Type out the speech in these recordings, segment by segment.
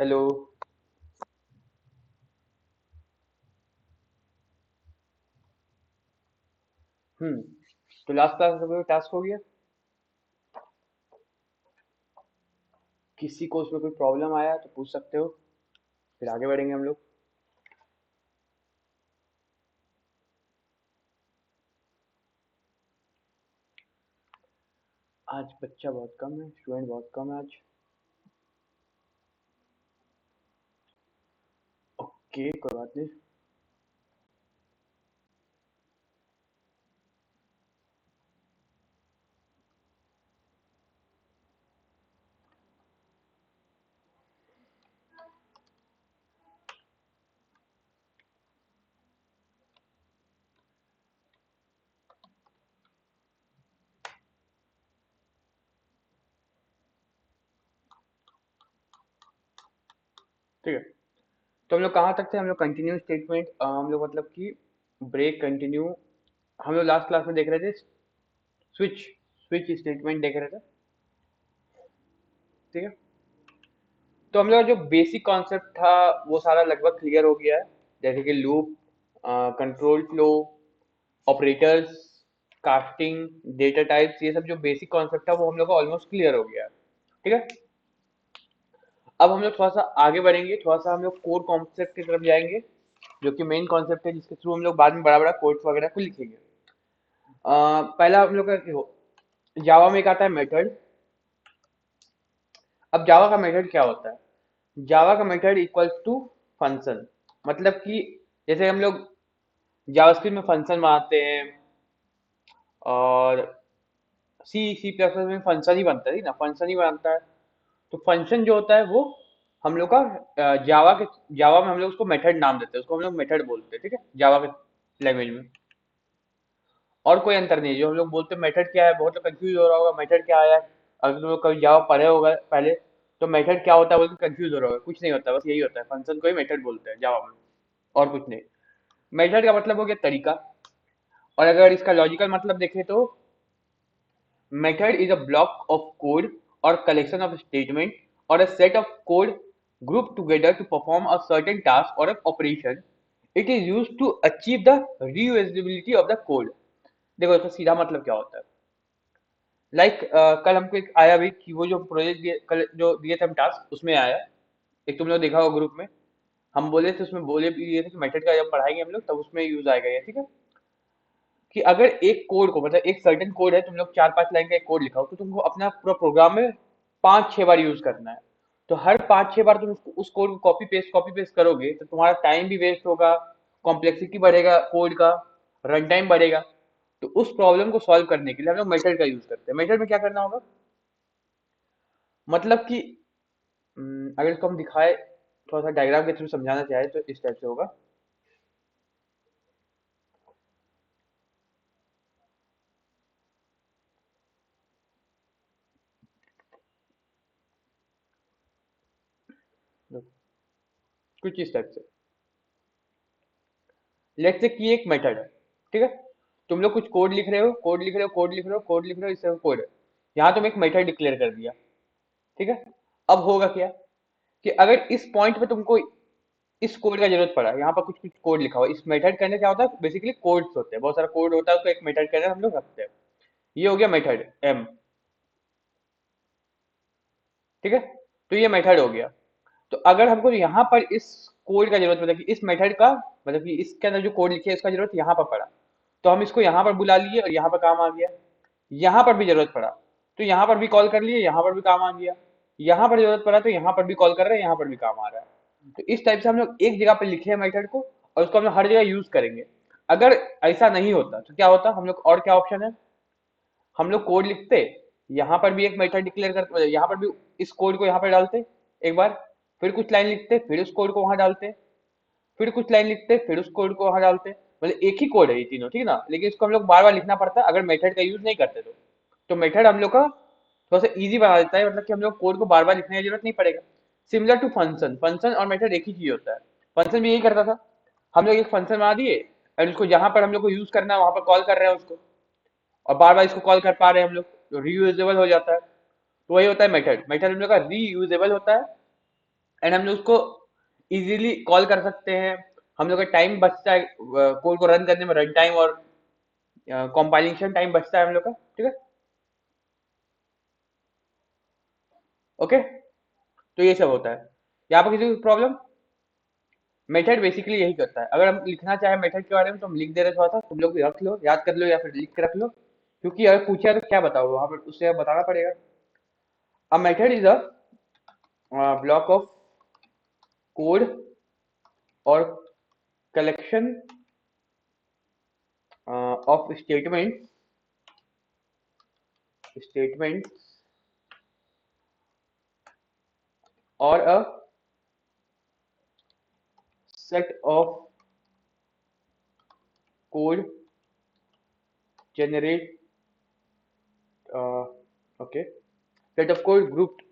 Hello. हम्म। तो last class में कोई टास्क हो गया? किसी को उसमें कोई प्रॉब्लम आया तो पूछ सकते हो, फिर आगे बढ़ेंगे हम लोग। आज बच्चा बहुत कम है, स्टूडेंट बहुत कम है आज। ओके, कोई बात नहीं। ठीक है। तो हम लोग कहाँ तक थे? हम लोग कंटिन्यू स्टेटमेंट, हम लोग मतलब कि ब्रेक कंटिन्यू, हम लोग लास्ट क्लास में देख रहे थे। स्विच स्विच स्टेटमेंट देख रहे थे। ठीक है। तो हम लोग जो बेसिक कॉन्सेप्ट था वो सारा लगभग क्लियर हो गया है। जैसे कि loop, control flow, operators, casting, data types, ये सब जो बेसिक कॉन्सेप्ट था वो हम लोग का ऑलमोस्ट क्लियर हो गया है। ठीक है। अब हम लोग थोड़ा सा आगे बढ़ेंगे, थोड़ा सा हम लोग कोर कॉन्सेप्ट की तरफ जाएंगे, जो कि मेन कॉन्सेप्ट है जिसके थ्रू हम लोग बाद में बड़ा बड़ा कोड्स वगैरह को लिखेंगे। पहला हम लोग का देखो, जावा में एक आता है मेथड। अब जावा का मेथड क्या होता है? जावा का मेथड इक्वल्स टू फंक्शन। मतलब कि जैसे हम लोग जावास्क्रिप्ट में फंक्शन बनाते हैं, और सी सी प्लस प्लस में फंक्शन ही बनता है ना, फंक्शन ही बनता है। तो फंक्शन जो होता है वो हम लोग का जावा में हम लोग उसको मेथड नाम देते हैं, उसको हम लोग मेथड बोलते हैं। ठीक है, जावा के लैंग्वेज में और कोई अंतर नहीं है। जो हम लोग बोलते हैं मेथड क्या है, बहुत लोग कंफ्यूज हो रहा होगा मेथड क्या आया है। अगर तुम लोग कभी जावा पढ़े होगा पहले, तो मेथड क्या होता है बोल के कंफ्यूज हो रहा होगा। कुछ नहीं होता, बस यही होता है, फंक्शन को ही मेथड बोलते हैं जावा में, और कुछ नहीं। मेथड का मतलब हो गया तरीका। और अगर इसका लॉजिकल मतलब देखें तो method is a block of code or collection of statement or a set of code grouped together to perform a certain task or an operation. It is used to achieve the reusability of the code. देखो इसका सीधा मतलब क्या होता है? कल हमको एक आया भी कि वो जो प्रोजेक्ट दिए, कल जो दिए थे हम टास्क, उसमें आया एक, तुम लोग देखा होगा ग्रुप में। हम बोले थे, उसमें बोले भी ये थे कि मेथड का जब पढ़ाएंगे हम लोग तब उसमें यूज आएगा ये। ठीक है। कि अगर एक कोड को, मतलब एक सर्टेन कोड है, तुम लोग 4-5 लाइन का एक कोड लिखा हो, तो तुमको अपना पूरा प्रोग्राम में 5-6 बार यूज करना है। तो हर 5-6 बार तुम उस कोड को कॉपी पेस्ट करोगे तो तुम्हारा टाइम भी वेस्ट होगा, कॉम्प्लेक्सिटी बढ़ेगा कोड का, रन टाइम बढ़ेगा। तो उस प्रॉब्लम को सॉल्व करने के लिए हम लोग मेथड का यूज करते हैं। मेथड में क्या करना होगा? मतलब कि अगर इसको हम दिखाए, थोड़ा सा डायग्राम के थ्रू समझाना चाहे तो इस टाइप से होगा। कुछ इस टाइप से, लेट्स से कि एक मेथड है। ठीक है। तुम लोग कुछ कोड लिख रहे हो, कोड लिख रहे हो, कोड लिख रहे हो, कोड लिख रहे हो, इससे कोड है। यहाँ तुम एक मेथड डिक्लेयर कर दिया। ठीक है। अब होगा क्या कि अगर इस पॉइंट पे तुमको इस कोड का जरूरत पड़ा, यहाँ पर कुछ कुछ कोड लिखा हुआ, इस मेथड करने क्या होता है, बेसिकली कोड्स होते हैं, बहुत सारा कोड होता है, उसको एक मेथड के अंदर हम लोग रखते हैं। ये हो गया मेथड एम। ठीक है। तो ये मेथड हो गया। तो अगर हमको यहाँ पर इस कोड का जरूरत, मतलब कि इस मेथड का, मतलब कि इसके अंदर जो कोड लिखे है इसका जरूरत यहाँ पर पड़ा, तो हम इसको यहाँ पर बुला लिए और यहाँ पर काम आ गया। यहाँ पर भी जरूरत पड़ा तो यहाँ पर भी कॉल कर लिए, यहाँ पर भी काम आ गया। यहाँ पर जरूरत पड़ा तो यहाँ पर भी कॉल कर रहे हैं, यहाँ पर भी काम आ रहा है। तो इस टाइप से हम लोग एक जगह पे लिखे हैं मेथड को, और उसको हम लोग हर जगह यूज करेंगे। अगर ऐसा नहीं होता तो क्या होता, हम लोग और क्या ऑप्शन है, हम लोग कोड लिखते, यहाँ पर भी एक मेथड डिक्लेयर करते, यहाँ पर भी इस कोड को यहाँ पर डालते एक बार, फिर कुछ लाइन लिखते, फिर उस कोड को वहां डालते, फिर कुछ लाइन लिखते, फिर उस कोड को वहां डालते। मतलब एक ही कोड है ये तीनों, ठीक है ना, लेकिन इसको हम लोग बार बार लिखना पड़ता है अगर मेथड का यूज नहीं करते तो मेथड हम लोग का थोड़ा सा इजी बना देता है, मतलब कि हम लोग कोड को बार बार लिखने की जरूरत नहीं पड़ेगा। सिमिलर टू फंक्शन, फंक्शन और मेथड एक ही चीज होता है। फंक्शन भी यही करता था, हम लोग एक फंक्शन बना दिए और उसको जहां पर हम लोग को यूज करना है वहां पर कॉल कर रहे हैं उसको, और बार बार इसको कॉल कर पा रहे हैं हम लोग, तो रीयूजेबल हो जाता है। तो वही होता है मेथड, मेथड हम लोग का रीयूजेबल होता है। एंड हम लोग उसको इजीली कॉल कर सकते हैं। हम लोग का टाइम बचता है कोड को रन करने में, रन टाइम और कंपाइलेशन टाइम बचता है हम लोग का, ठीक है। ओके, तो ये सब होता है। यहाँ पर किसी को प्रॉब्लम? मेथड बेसिकली यही करता है। अगर हम लिखना चाहे मेथड के बारे में तो हम लिख दे रहे, थोड़ा सा तुम लोग भी रख लो, याद कर लो या फिर लिख के रख लो, क्योंकि अगर पूछा तो क्या बताओ वहां पर, उससे बताना पड़ेगा। A method is a block of code or collection of statements or a set of code generate uh, okay, set of code grouped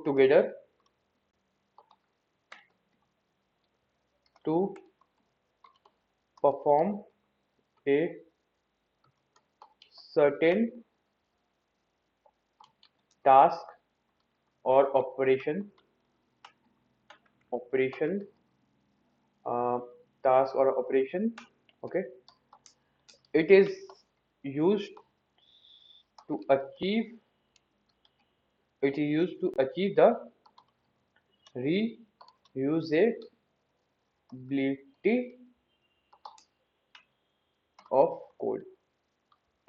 together to perform a certain task or operation uh, task or operation. Okay, it is used to achieve the reusability of code,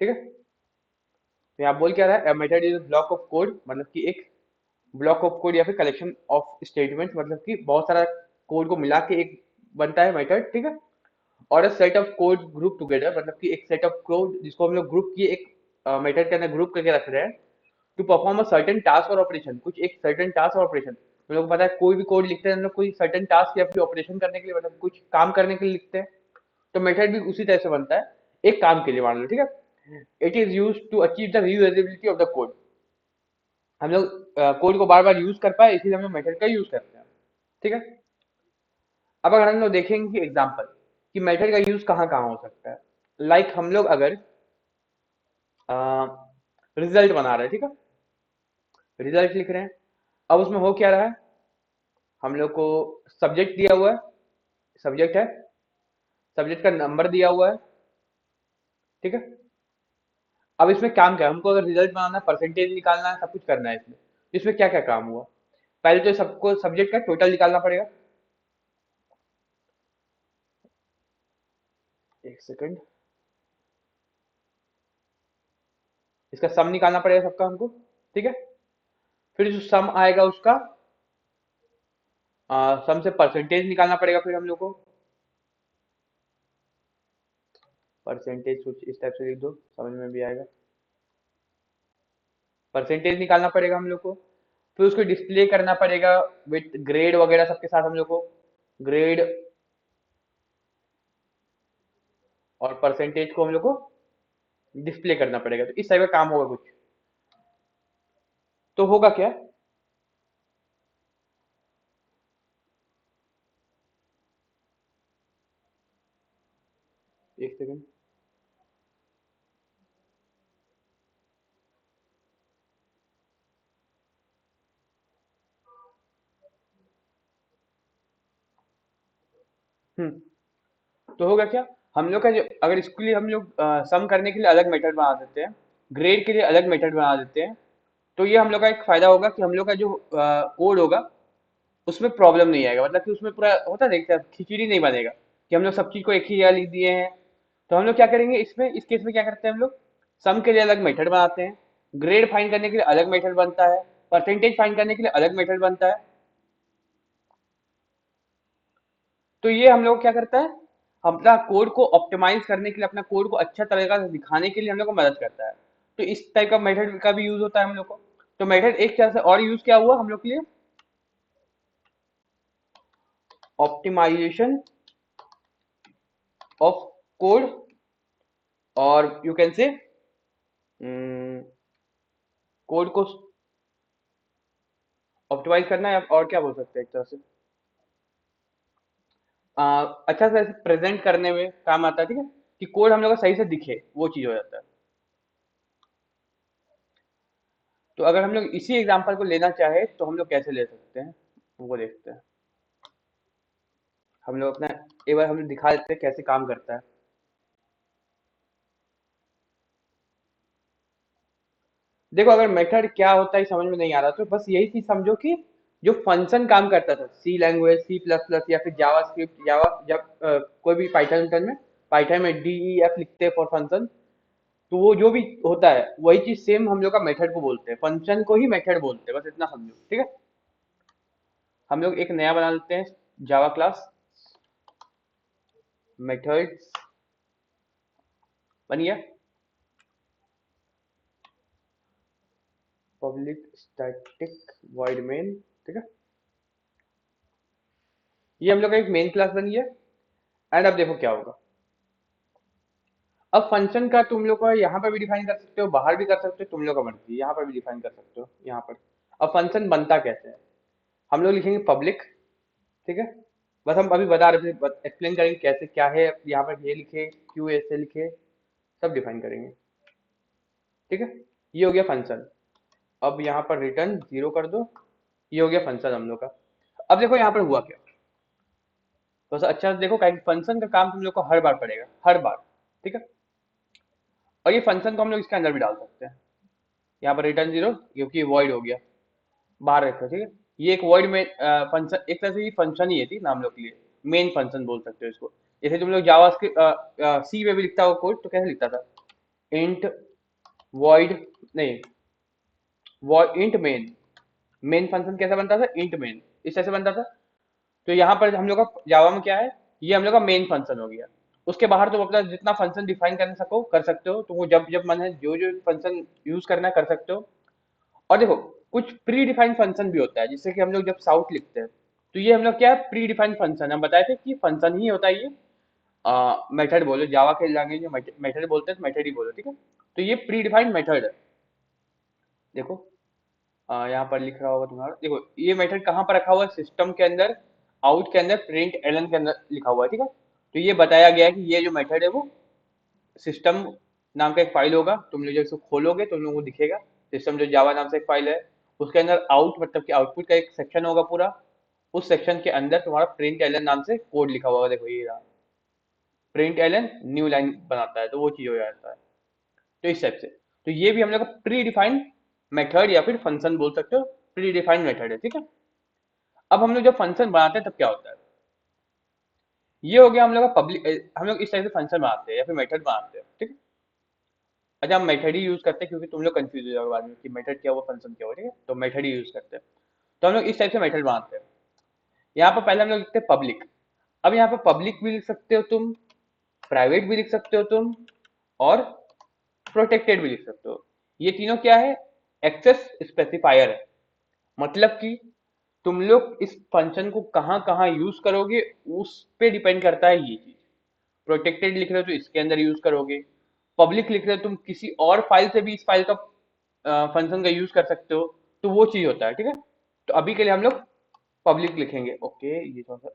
ठीक है। तो यहाँ बोल क्या रहा है, method is block of code, मतलब कि एक ब्लॉक ऑफ कोड या फिर कलेक्शन ऑफ स्टेटमेंट, मतलब कि बहुत सारा कोड को मिला के एक बनता है मेथड, ठीक है। और set of code group together, मतलब कि एक सेट ऑफ कोड जिसको हम लोग ग्रुप किए एक मेथड के अंदर ग्रुप करके रख रहे हैं, to perform a certain task और ऑपरेशन, कुछ एक सर्टेन टास्क और ऑपरेशन। हम लोग को पता है कोई भी कोड लिखते हैं हम लोग कोई सर्टेन टास्क या फिर ऑपरेशन करने के लिए, मतलब कुछ काम करने के लिए लिखते हैं। तो मेथड भी उसी तरह से बनता है, एक काम के लिए मान लो, ठीक है। It is use to achieve the reusability of the code, हम लोग कोड को बार बार यूज कर पाए इसीलिए हम लोग मेथड का यूज करते हैं, ठीक है। अब अगर हम लोग देखेंगे एग्जाम्पल कि मेथड का यूज कहाँ कहाँ हो सकता है, लाइक हम लोग अगर रिजल्ट बना रहे हैं, ठीक है, रिजल्ट लिख रहे हैं। अब उसमें हो क्या रहा है, हम लोग को सब्जेक्ट दिया हुआ है, सब्जेक्ट है, सब्जेक्ट का नंबर दिया हुआ है, ठीक है। अब इसमें काम क्या है, हमको अगर रिजल्ट बनाना है, परसेंटेज निकालना है, सब कुछ करना है इसमें। इसमें क्या क्या काम हुआ, पहले तो सबको सब्जेक्ट का टोटल निकालना पड़ेगा, एक सेकंड, इसका सम निकालना पड़ेगा सबका हमको, ठीक है। फिर जो सम आएगा उसका सम से परसेंटेज निकालना पड़ेगा फिर हम लोग को, परसेंटेज कुछ इस टाइप से लिख दो समझ में भी आएगा। परसेंटेज निकालना पड़ेगा हम लोग को, फिर उसको डिस्प्ले करना पड़ेगा विथ ग्रेड वगैरह सबके साथ हम लोग को, ग्रेड और परसेंटेज को हम लोग को डिस्प्ले करना पड़ेगा। तो इस टाइप का काम होगा कुछ, तो होगा क्या, एक सेकंड। तो होगा क्या, हम लोग का जो अगर इसके लिए हम लोग सम करने के लिए अलग मेथड बना देते हैं, ग्रेड के लिए अलग मेथड बना देते हैं, तो ये हम लोग का एक फायदा होगा कि हम लोग का जो कोड होगा उसमें प्रॉब्लम नहीं आएगा, मतलब कि उसमें पूरा होता है देखते हैं खिचड़ी नहीं बनेगा कि हम लोग सब चीज को एक ही जगह लिख दिए हैं। तो हम लोग क्या करेंगे इसमें, इस केस में क्या करते हैं हम लोग, सम के लिए अलग मेथड बनाते हैं, ग्रेड फाइंड करने के लिए अलग मेथड बनता है, परसेंटेज फाइंड करने के लिए अलग मेथड बनता है। तो ये हम लोग क्या करता है, अपना कोड को ऑप्टिमाइज करने के लिए, अपना कोड को अच्छा तरीका से दिखाने के लिए हम लोग को मदद करता है। तो इस टाइप का मेथड का भी यूज होता है हम लोग को। तो मेथड एक तरह से और यूज क्या हुआ हम लोग के लिए, ऑप्टिमाइजेशन ऑफ कोड, और यू कैन से कोड को ऑप्टिमाइज करना है, और क्या बोल सकते हैं एक तरह से अच्छा से प्रेजेंट करने में काम आता है, ठीक है, कि कोड हम लोग को सही से दिखे, वो चीज हो जाता है। तो अगर हम लोग इसी एग्जांपल को लेना चाहे तो हम लोग कैसे ले सकते हैं, वो देखते हैं। हम लोग अपना एक बार हम लोग दिखा देते हैं कैसे काम करता है। देखो, अगर मेथड क्या होता है समझ में नहीं आ रहा तो बस यही चीज समझो कि जो फंक्शन काम करता था सी लैंग्वेज, सी प्लस प्लस या फिर जावा स्क्रिप्ट, जावा जब कोई भी पाइथन में, पाइथन में डी ई एफ लिखते हैं फॉर फंक्शन, तो वो जो भी होता है वही चीज सेम हम लोग का मेथड को बोलते हैं, फंक्शन को ही मेथड बोलते हैं, बस इतना समझो, ठीक है। हम लोग एक नया बना लेते हैं जावा क्लास, मेथड्स बन गया, पब्लिक स्टैटिक वॉइड मेन, ठीक है। ये हम लोग का एक मेन क्लास बन गया। एंड अब देखो क्या होगा। अब फंक्शन का तुम लोग का यहाँ पर भी डिफाइन कर सकते हो, बाहर भी कर सकते हो, तुम लोग का मर्जी, यहाँ पर भी डिफाइन कर सकते हो यहाँ पर। अब फंक्शन बनता कैसे है, हम लोग लिखेंगे पब्लिक, ठीक है। बस हम अभी बता रहे थे, एक्सप्लेन करेंगे कैसे क्या है, यहाँ पर ये लिखे, क्यों ऐसे लिखे, सब डिफाइन करेंगे, ठीक है। ये हो गया फंक्शन। अब यहाँ पर रिटर्न 0 कर दो, ये हो गया फंक्शन हम लोग का। अब देखो यहाँ पर हुआ क्या, तो अच्छा से देखो, फंक्शन का काम तुम लोग को हर बार पड़ेगा, हर बार, ठीक है। और ये फंक्शन को हम लोग इसके अंदर भी डाल सकते हैं, यहाँ पर रिटर्न 0 क्योंकि वॉइड हो गया, बाहर रखो, ठीक है। ये एक वर्ड में फंक्शन, एक तरह से ये फंक्शन ही है, ठीक ना, हम लोग के लिए मेन फंक्शन बोल सकते हो इसको। जैसे तुम लोग जावा सी में भी लिखता हो कोड तो कैसे लिखता था, इंट वॉइड, नहीं, इंट मेन, मेन फंक्शन कैसा बनता था, इंट मेन, इस तरह से बनता था। तो यहाँ पर हम लोग का जावा में क्या है, ये हम लोग का मेन फंक्शन हो गया। उसके बाहर तुम अपना जितना फंक्शन डिफाइन कर सको कर सकते हो, तो वो जब जब मन है जो जो फंक्शन यूज करना है कर सकते हो। और देखो, कुछ प्री डिफाइंड फंक्शन भी होता है, जिससे कि हम लोग जब साउट लिखते हैं तो ये हम लोग क्या है, प्री डिफाइंड फंक्शन, हम बताए थे कि फंक्शन ही होता है ये। मेथड बोलो, जावा के लैंग्वेज में मेथड बोलते हैं तो मेथड ही बोलो, ठीक है। तो ये प्री डिफाइंड मेथड है। देखो, यहाँ पर लिख रहा होगा तुम्हारा, देखो ये मेथड कहाँ पर रखा हुआ है, सिस्टम के अंदर, आउट के अंदर, प्रिंट एलन के अंदर लिखा हुआ है, ठीक है। तो ये बताया गया है कि ये जो मेथड है वो सिस्टम नाम का एक फाइल होगा, तुम लोग जब इसको खोलोगे तो तुम लोगों को दिखेगा सिस्टम जो जावा नाम से एक फाइल है, उसके अंदर आउट मतलब कि आउटपुट का एक सेक्शन होगा पूरा, उस सेक्शन के अंदर तुम्हारा प्रिंट एलन नाम से कोड लिखा हुआ होगा, देखो ये रहा, प्रिंट एलन न्यू लाइन बनाता है, तो वो चीज हो जाता है। तो इस टाइप से, तो ये भी हम लोग का प्री डिफाइंड मेथड या फिर फंक्शन बोल सकते हो, प्री डिफाइंड मेथड है, ठीक है। अब हम लोग जब फंक्शन बनाते हैं तब क्या होता है, ये हो गया हम लोग का पब्लिक, हम लोग इस टाइप से फंक्शन बनाते हैं या फिर मेथड बनाते हैं, ठीक है। अच्छा, हम मेथड ही यूज करते हैं क्योंकि तुम लोग कंफ्यूज हो जाओगे बाद में कि मेथड क्या हुआ फंक्शन क्या हुआ, ठीक है, तो मेथड ही यूज करते हैं। तो हम लोग इस टाइप से मेथड बनाते हैं। यहाँ पर पहले हम लोग लिखते हैं पब्लिक। अब यहाँ पर पब्लिक भी लिख सकते हो तुम, प्राइवेट भी लिख सकते हो तुम, और प्रोटेक्टेड भी लिख सकते हो। ये तीनों क्या है, एक्सेस स्पेसिफायर है, मतलब कि तुम लोग इस फंक्शन को कहाँ कहाँ यूज करोगे उस पे डिपेंड करता है ये चीज। प्रोटेक्टेड लिख रहे हो तो इसके अंदर यूज करोगे, पब्लिक लिख रहे हो तुम किसी और फाइल से भी इस फाइल का फंक्शन का यूज कर सकते हो, तो वो चीज होता है, ठीक है। तो अभी के लिए हम लोग पब्लिक लिखेंगे, ओके, ये थोड़ा सा,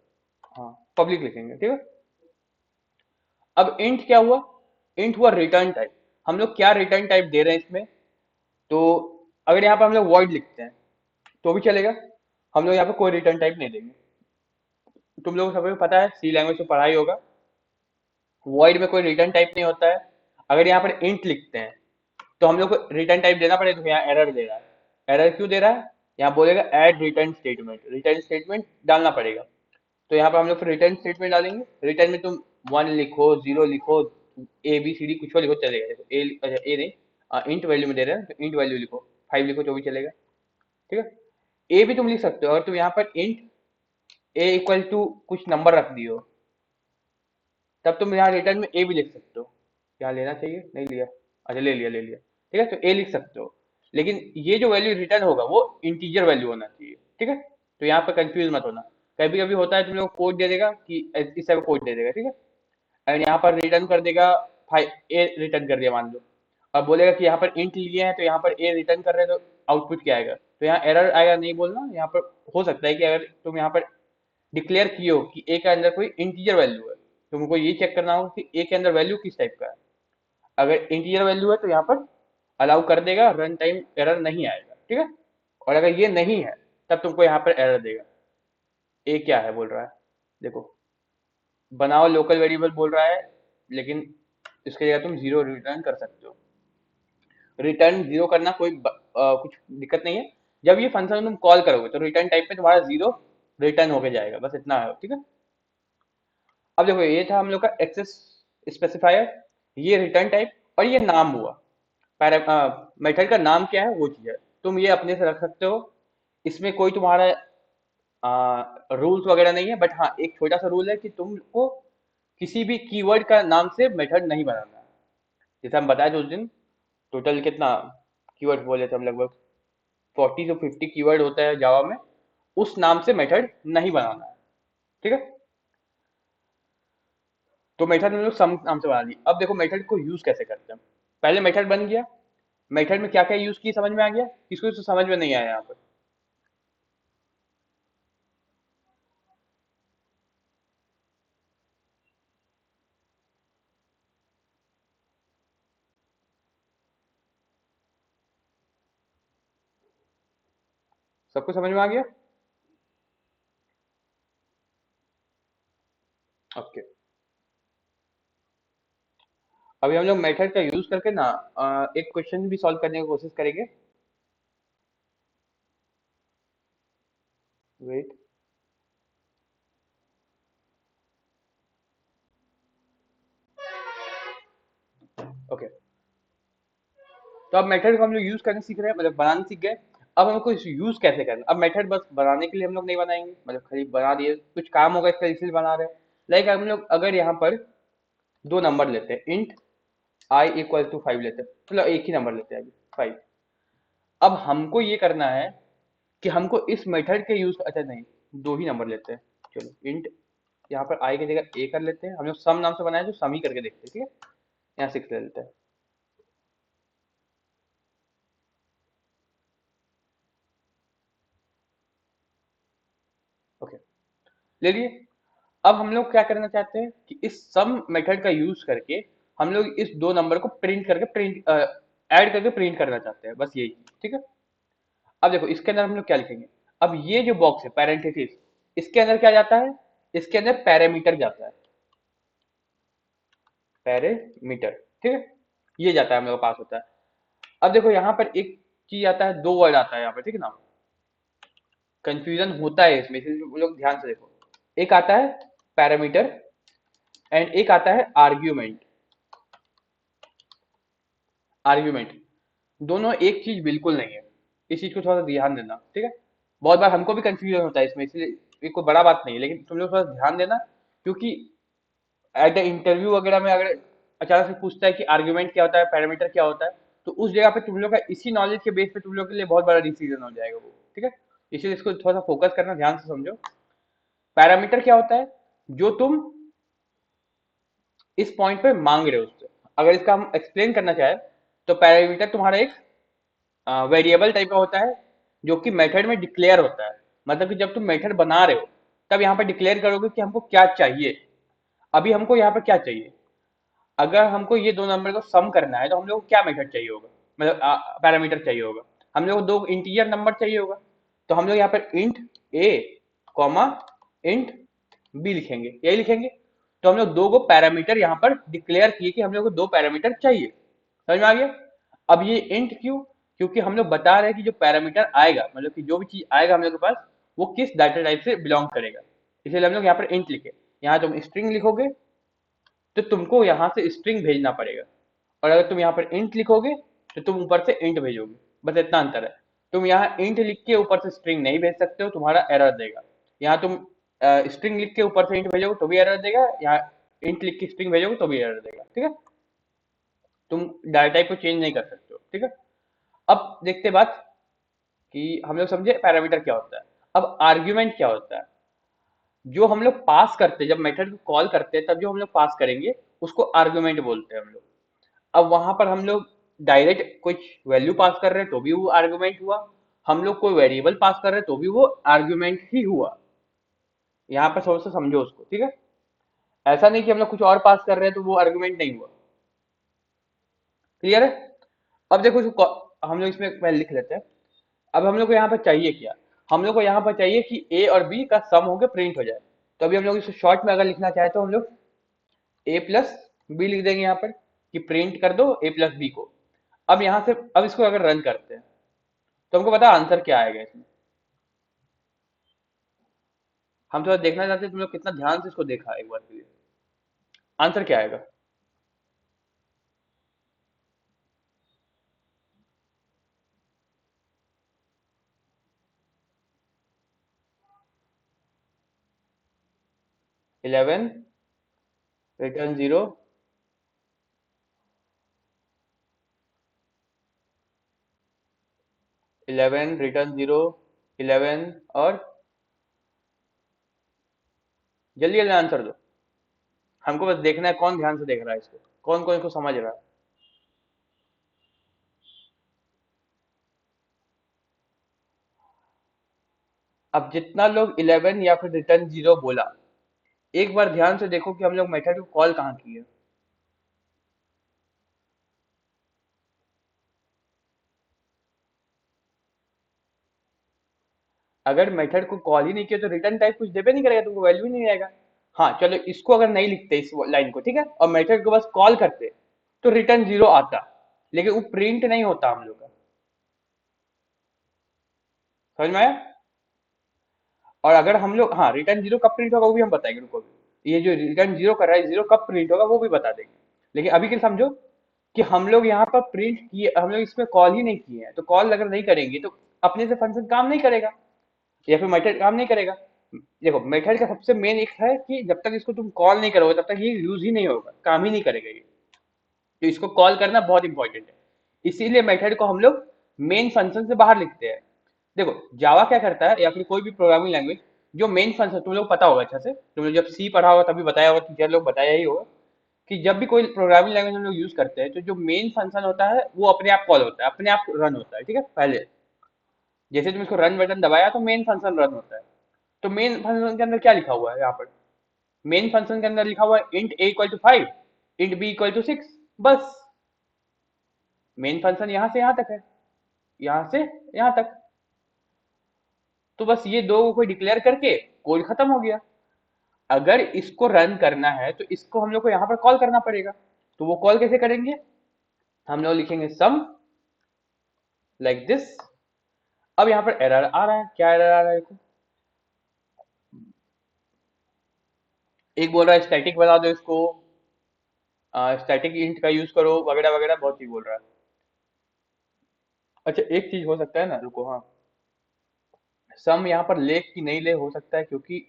हाँ, पब्लिक लिखेंगे, ठीक है। अब इंट क्या हुआ, इंट हुआ रिटर्न टाइप। हम लोग क्या रिटर्न टाइप दे रहे हैं इसमें, तो अगर यहाँ पर हम लोग वर्ड लिखते हैं तो भी चलेगा, हम लोग यहाँ पे कोई रिटर्न टाइप नहीं देंगे। तुम लोगों को सभी को पता है, सी लैंग्वेज में पढ़ाई होगा, वॉइड में कोई रिटर्न टाइप नहीं होता है। अगर यहाँ पर इंट लिखते हैं तो हम लोग को रिटर्न टाइप देना पड़ेगा, तो यहाँ एरर दे रहा है, एरर क्यों दे रहा है, यहाँ बोलेगा add return statement, return statement डालना पड़ेगा। तो यहाँ पर हम लोग फिर रिटर्न स्टेटमेंट डालेंगे, रिटर्न में तुम 1 लिखो, 0 लिखो, ए बी सी डी कुछ भी लिखो चलेगा, देखो ए, अच्छा ए नहीं, इंट वैल्यू में दे रहे हैं तो इंट वैल्यू लिखो, 5 लिखो तो भी चलेगा, ठीक है। ए भी तुम लिख सकते हो, अगर तुम यहाँ पर इंट ए इक्वल टू कुछ नंबर रख दियो, तब तुम यहाँ रिटर्न में ए भी लिख सकते हो। यहाँ लेना चाहिए, नहीं लिया, अच्छा ले लिया, ले लिया, ठीक है, तो ए लिख सकते हो। लेकिन ये जो वैल्यू रिटर्न होगा वो इंटीजर वैल्यू होना चाहिए, ठीक है। तो यहाँ पर कंफ्यूज मत होना, कभी कभी होता है तुम लोग कोड दे देगा कि इस टाइप कोड दे देगा, ठीक है, एंड यहाँ पर रिटर्न कर देगा, फाइव ए रिटर्न कर दिया मान लो, अब बोलेगा कि यहाँ पर इंट लिए हैं तो यहाँ पर ए रिटर्न कर रहे हैं, तो आउटपुट क्या आएगा, तो यहाँ एरर आएगा, नहीं बोलना। यहाँ पर हो सकता है कि अगर तुम यहाँ पर डिक्लेयर किए हो कि ए के अंदर कोई इंटीजर वैल्यू है, तो तुमको ये चेक करना होगा कि ए के अंदर वैल्यू किस टाइप का है। अगर इंटीजर वैल्यू है तो यहाँ पर अलाउ कर देगा, रन टाइम एरर नहीं आएगा, ठीक है। और अगर ये नहीं है तब तुमको यहाँ पर एरर देगा। ए क्या है बोल रहा है, देखो, बनाओ लोकल वेरिएबल बोल रहा है, लेकिन इसके जगह तुम जीरो रिटर्न कर सकते हो। रिटर्न जीरो करना कोई कुछ दिक्कत नहीं है। जब ये फंक्शन तुम कॉल करोगे तो रिटर्न टाइप पे तुम्हारा जीरो रिटर्न होके जाएगा, बस इतना है, ठीक है। अब देखो ये था हम लोग का एक्सेस स्पेसिफायर, ये रिटर्न टाइप, और ये नाम हुआ। मेथड का नाम क्या है वो चीज है, तुम ये अपने से रख सकते हो। इसमें कोई तुम्हारा रूल्स वगैरह नहीं है, बट हाँ एक छोटा सा रूल है कि तुमको किसी भी कीवर्ड का नाम से मेथड नहीं बनाना है। जैसे हम बताए थे उस दिन, टोटल कितना कीवर्ड बोले थे हम, लगभग 40 से 50 कीवर्ड होता है जावा में, उस नाम से मेथड नहीं बनाना है, ठीक है। तो मेथड हम लोग सम नाम से बना ली। अब देखो मेथड को यूज कैसे करते हैं। पहले मेथड बन गया, मेथड में क्या क्या यूज की समझ में आ गया, किसको तो समझ में नहीं आया यहाँ पर। सबको समझ में आ गया, ओके। अभी हम लोग मेथड का यूज करके ना एक क्वेश्चन भी सॉल्व करने की कोशिश करेंगे। Wait, okay. तो अब मेथड को हम लोग यूज करने सीख रहे हैं, मतलब बनाने सीख गए। अब हमको इस यूज कैसे करना, अब मेथड बस बनाने के लिए हम लोग नहीं बनाएंगे, मतलब खाली बना दिए, कुछ काम होगा इसका इसलिए बना रहे हैं। लाइक हम लोग अगर यहाँ पर दो नंबर लेते हैं, इंट आई इक्वल टू 5 लेते हैं, चलो एक ही नंबर लेते हैं अभी, 5। अब हमको ये करना है कि हमको इस मेथड के यूज, अच्छा नहीं, दो ही नंबर लेते हैं, चलो इंट यहाँ पर आई की जगह ए कर लेते हैं। हम लोग सम नाम से बनाए तो सम ही करके देखते हैं, ठीक है। यहाँ 6 ले लेते हैं, ओके, ले लिए। अब हम लोग क्या करना चाहते हैं कि इस सम मेथड का यूज करके हम लोग इस दो नंबर को प्रिंट करके प्रिंट ऐड करके प्रिंट करना चाहते हैं, बस यही, ठीक है। अब देखो इसके अंदर हम लोग क्या लिखेंगे। अब ये जो बॉक्स है पैरेंथेसिस, इसके अंदर क्या जाता है, इसके अंदर पैरामीटर जाता है, पैरामीटर, ठीक है। ये जाता है हम लोग का पास होता है। अब देखो यहाँ पर एक चीज आता है, दो वर्ड आता है यहाँ पर, ठीक है ना। कंफ्यूजन होता है इसमें, इसलिए वो लोग ध्यान से देखो। एक आता है पैरामीटर एंड एक आता है आर्ग्यूमेंट। आर्ग्यूमेंट दोनों एक चीज बिल्कुल नहीं है, इस चीज को थोड़ा सा ध्यान देना, ठीक है। बहुत बार हमको भी कंफ्यूजन होता है इसमें, इसलिए ये कोई बड़ा बात नहीं है, लेकिन तुम लोग थोड़ा ध्यान देना। क्योंकि एट द इंटरव्यू वगैरह में अगर अचानक से पूछता है कि आर्ग्यूमेंट क्या होता है, पैरामीटर क्या होता है, तो उस जगह पे तुम लोग का इसी नॉलेज के बेस पे तुम लोग के लिए बहुत बड़ा डिसीजन हो जाएगा वो, ठीक है। इसलिए इसको थोड़ा सा फोकस करना, ध्यान से समझो। पैरामीटर क्या होता है, जो तुम इस पॉइंट पे मांग रहे हो उससे। अगर इसका हम एक्सप्लेन करना चाहें तो पैरामीटर तुम्हारा एक वेरिएबल टाइप का होता है, जो कि मेथड में डिक्लेयर होता है। मतलब कि जब तुम मेथड बना रहे हो तब यहाँ पर डिक्लेयर करोगे कि हमको क्या चाहिए। अभी हमको यहाँ पर क्या चाहिए, अगर हमको ये दो नंबर को सम करना है तो हम लोग को क्या मेथड चाहिए होगा, मतलब पैरामीटर चाहिए होगा। हम लोग को दो इंटीजर नंबर चाहिए होगा, तो हम लोग यहाँ पर इंट ए कॉमा इंट बी लिखेंगे, यही लिखेंगे। तो हम लोग दो को पैरामीटर यहाँ पर डिक्लेयर किए कि हम लोग को दो पैरामीटर चाहिए, समझ में आ गया। अब ये इंट क्यों, क्योंकि हम लोग बता रहे हैं कि जो पैरामीटर आएगा, मतलब कि जो भी चीज आएगा हम लोग के पास, वो किस डाटा टाइप से बिलोंग करेगा। इसलिए हम लोग यहाँ पर इंट लिखे। यहाँ तुम स्ट्रिंग लिखोगे तो तुमको यहाँ से स्ट्रिंग भेजना पड़ेगा, और अगर तुम यहाँ पर इंट लिखोगे तो तुम ऊपर से इंट भेजोगे, बस इतना अंतर है। तुम यहाँ इंट लिख के ऊपर से स्ट्रिंग नहीं भेज सकते हो, तुम्हारा एरर देगा। यहाँ तुम स्ट्रिंग लिख के ऊपर से इंट भेजोगे तो भी एरर देगा, यहाँ इंट लिख के स्ट्रिंग भेजोगे तो भी एरर देगा, ठीक है। तुम डाटा टाइप को चेंज नहीं कर सकते हो, ठीक है। अब देखते बात कि हम लोग समझे पैरामीटर क्या होता है। अब आर्ग्यूमेंट क्या होता है, जो हम लोग पास करते हैं, जब मेथड को कॉल करते हैं तब जो हम लोग पास करेंगे उसको आर्ग्यूमेंट बोलते हैं हम लोग। अब वहां पर हम लोग डायरेक्ट कुछ वैल्यू पास कर रहे हैं तो भी वो आर्गुमेंट हुआ, हम लोग कोई वेरिएबल पास कर रहे हैं तो भी वो आर्गुमेंट ही हुआ। यहाँ पर थोड़ा सा समझो उसको, ठीक है। ऐसा नहीं कि हम लोग कुछ और पास कर रहे हैं तो वो आर्गुमेंट नहीं हुआ, क्लियर है। अब देखो इसको हम लोग इसमें पहले लिख लेते हैं, अब हम लोग को यहाँ पर चाहिए क्या, हम लोग को यहाँ पर चाहिए कि ए और बी का सम होकर प्रिंट हो जाए। तो अभी हम लोग इसको शॉर्ट में अगर लिखना चाहे तो हम लोग ए प्लस बी लिख देंगे यहाँ पर, कि प्रिंट कर दो ए प्लस बी को। अब यहाँ से अब इसको अगर रन करते हैं तो हमको पता आंसर क्या आएगा इसमें। हम थोड़ा देखना चाहते हैं तुम लोग कितना ध्यान से इसको देखा एक बार के लिए। आंसर क्या आएगा? 11 रिटर्न 0, 11 रिटर्न 0, 11 और जल्दी जल्दी आंसर दो। हमको बस देखना है कौन ध्यान से देख रहा है इसको, कौन कौन इसको समझ रहा है। अब जितना लोग 11 या फिर रिटर्न 0 बोला, एक बार ध्यान से देखो कि हम लोग मेथड को कॉल कहाँ किए। अगर मेथड को कॉल ही नहीं किया तो रिटर्न टाइप कुछ देवे नहीं करेगा, तुमको वैल्यू ही नहीं आएगा। हाँ चलो इसको अगर नहीं लिखते इस लाइन को, ठीक है, और मेथड को बस कॉल करते तो रिटर्न 0 आता, लेकिन वो प्रिंट नहीं होता हम लोग का। समझ में आया? और अगर हम लोग, हाँ, रिटर्न 0 कब प्रिंट होगा वो भी हम बताएंगे, रुको अभी। ये जो रिटर्न 0 कर रहा है, 0 कब प्रिंट होगा वो भी बता देंगे। लेकिन अभी के लिए समझो कि हम लोग यहाँ पर प्रिंट किए, हम लोग इसमें कॉल ही नहीं किए हैं, तो कॉल अगर नहीं करेंगे तो अपने से फंक्शन काम नहीं करेगा, या फिर मेथड काम नहीं करेगा। देखो मेथड का सबसे मेन एक है कि जब तक इसको तुम कॉल नहीं करोगे तब तक ये यूज ही नहीं होगा, काम ही नहीं करेगा ये। तो इसको कॉल करना बहुत इंपॉर्टेंट है, इसीलिए मेथड को हम लोग मेन फंक्शन से बाहर लिखते हैं। देखो जावा क्या करता है, या फिर कोई भी प्रोग्रामिंग लैंग्वेज, जो मेन फंक्शन तुम लोग पता होगा अच्छा से, तुम लोग जब सी पढ़ा होगा तभी बताया होगा, टीचर लोग बताया ही होगा कि जब भी कोई प्रोग्रामिंग लैंग्वेज हम लोग यूज करते हैं तो जो मेन फंक्शन होता है वो अपने आप कॉल होता है, अपने आप रन होता है, ठीक है। पहले जैसे तुम इसको रन बटन दबाया तो मेन फंक्शन रन होता है। तो मेन फंक्शन के अंदर क्या लिखा हुआ है यहाँ पर? मेन फंक्शन के अंदर लिखा हुआ है int A equal to 5, int B equal to 6, बस। मेन फंक्शन यहाँ से यहाँ तक है, यहाँ से यहाँ तक। तो बस ये दो को डिक्लेयर करके कोड खत्म हो गया। अगर इसको रन करना है तो इसको हम लोग को यहाँ पर कॉल करना पड़ेगा। तो वो कॉल कैसे करेंगे? हम लोग लिखेंगे सम लाइक दिस। अब यहाँ पर एरर आ रहा है, क्या एरर आ रहा है देखो। एक बोल रहा है स्टैटिक बना दो इसको, स्टैटिक इंट का यूज करो, वगैरह वगैरह बहुत चीज बोल रहा है। अच्छा एक चीज हो सकता है ना, रुको, हाँ, सम यहाँ पर ले कि नहीं ले हो सकता है, क्योंकि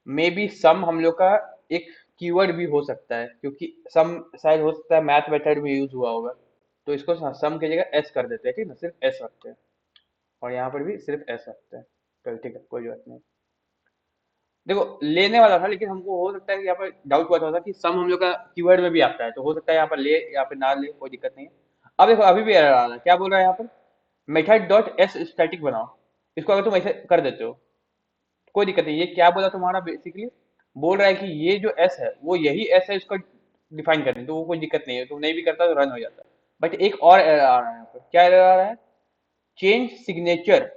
मे बी सम हम लोग का एक कीवर्ड भी हो सकता है, क्योंकि सम शायद हो सकता है मैथ मेथड में यूज हुआ होगा। तो इसको सम की जगह एस कर देते हैं, ठीक है, सिर्फ एस रखते हैं, और यहाँ पर भी सिर्फ एस रखते हैं। चलो ठीक है, कोई बात नहीं। देखो लेने वाला था, लेकिन हमको हो सकता है कि यहाँ पर डाउट हुआ था कि सम हम लोग का कीवर्ड में भी आता है, तो हो सकता है यहाँ पर ले या फिर ना ले, कोई दिक्कत नहीं है। अब देखो अभी भी एरर आ रहा है, क्या बोल रहा है यहाँ पर? मेथड डॉट एस स्टैटिक बनाओ। इसको अगर तुम ऐसे कर देते हो कोई दिक्कत नहीं। ये क्या बोला तुम्हारा बेसिकली, बोल रहा है कि ये जो एस है वो यही एस है, इसको डिफाइन करनी, तो वो कोई दिक्कत नहीं है, तुम नहीं भी करता तो रन हो जाता। बट एक और एरर आ रहा है यहाँ पर, क्या एरर आ रहा है? Change signature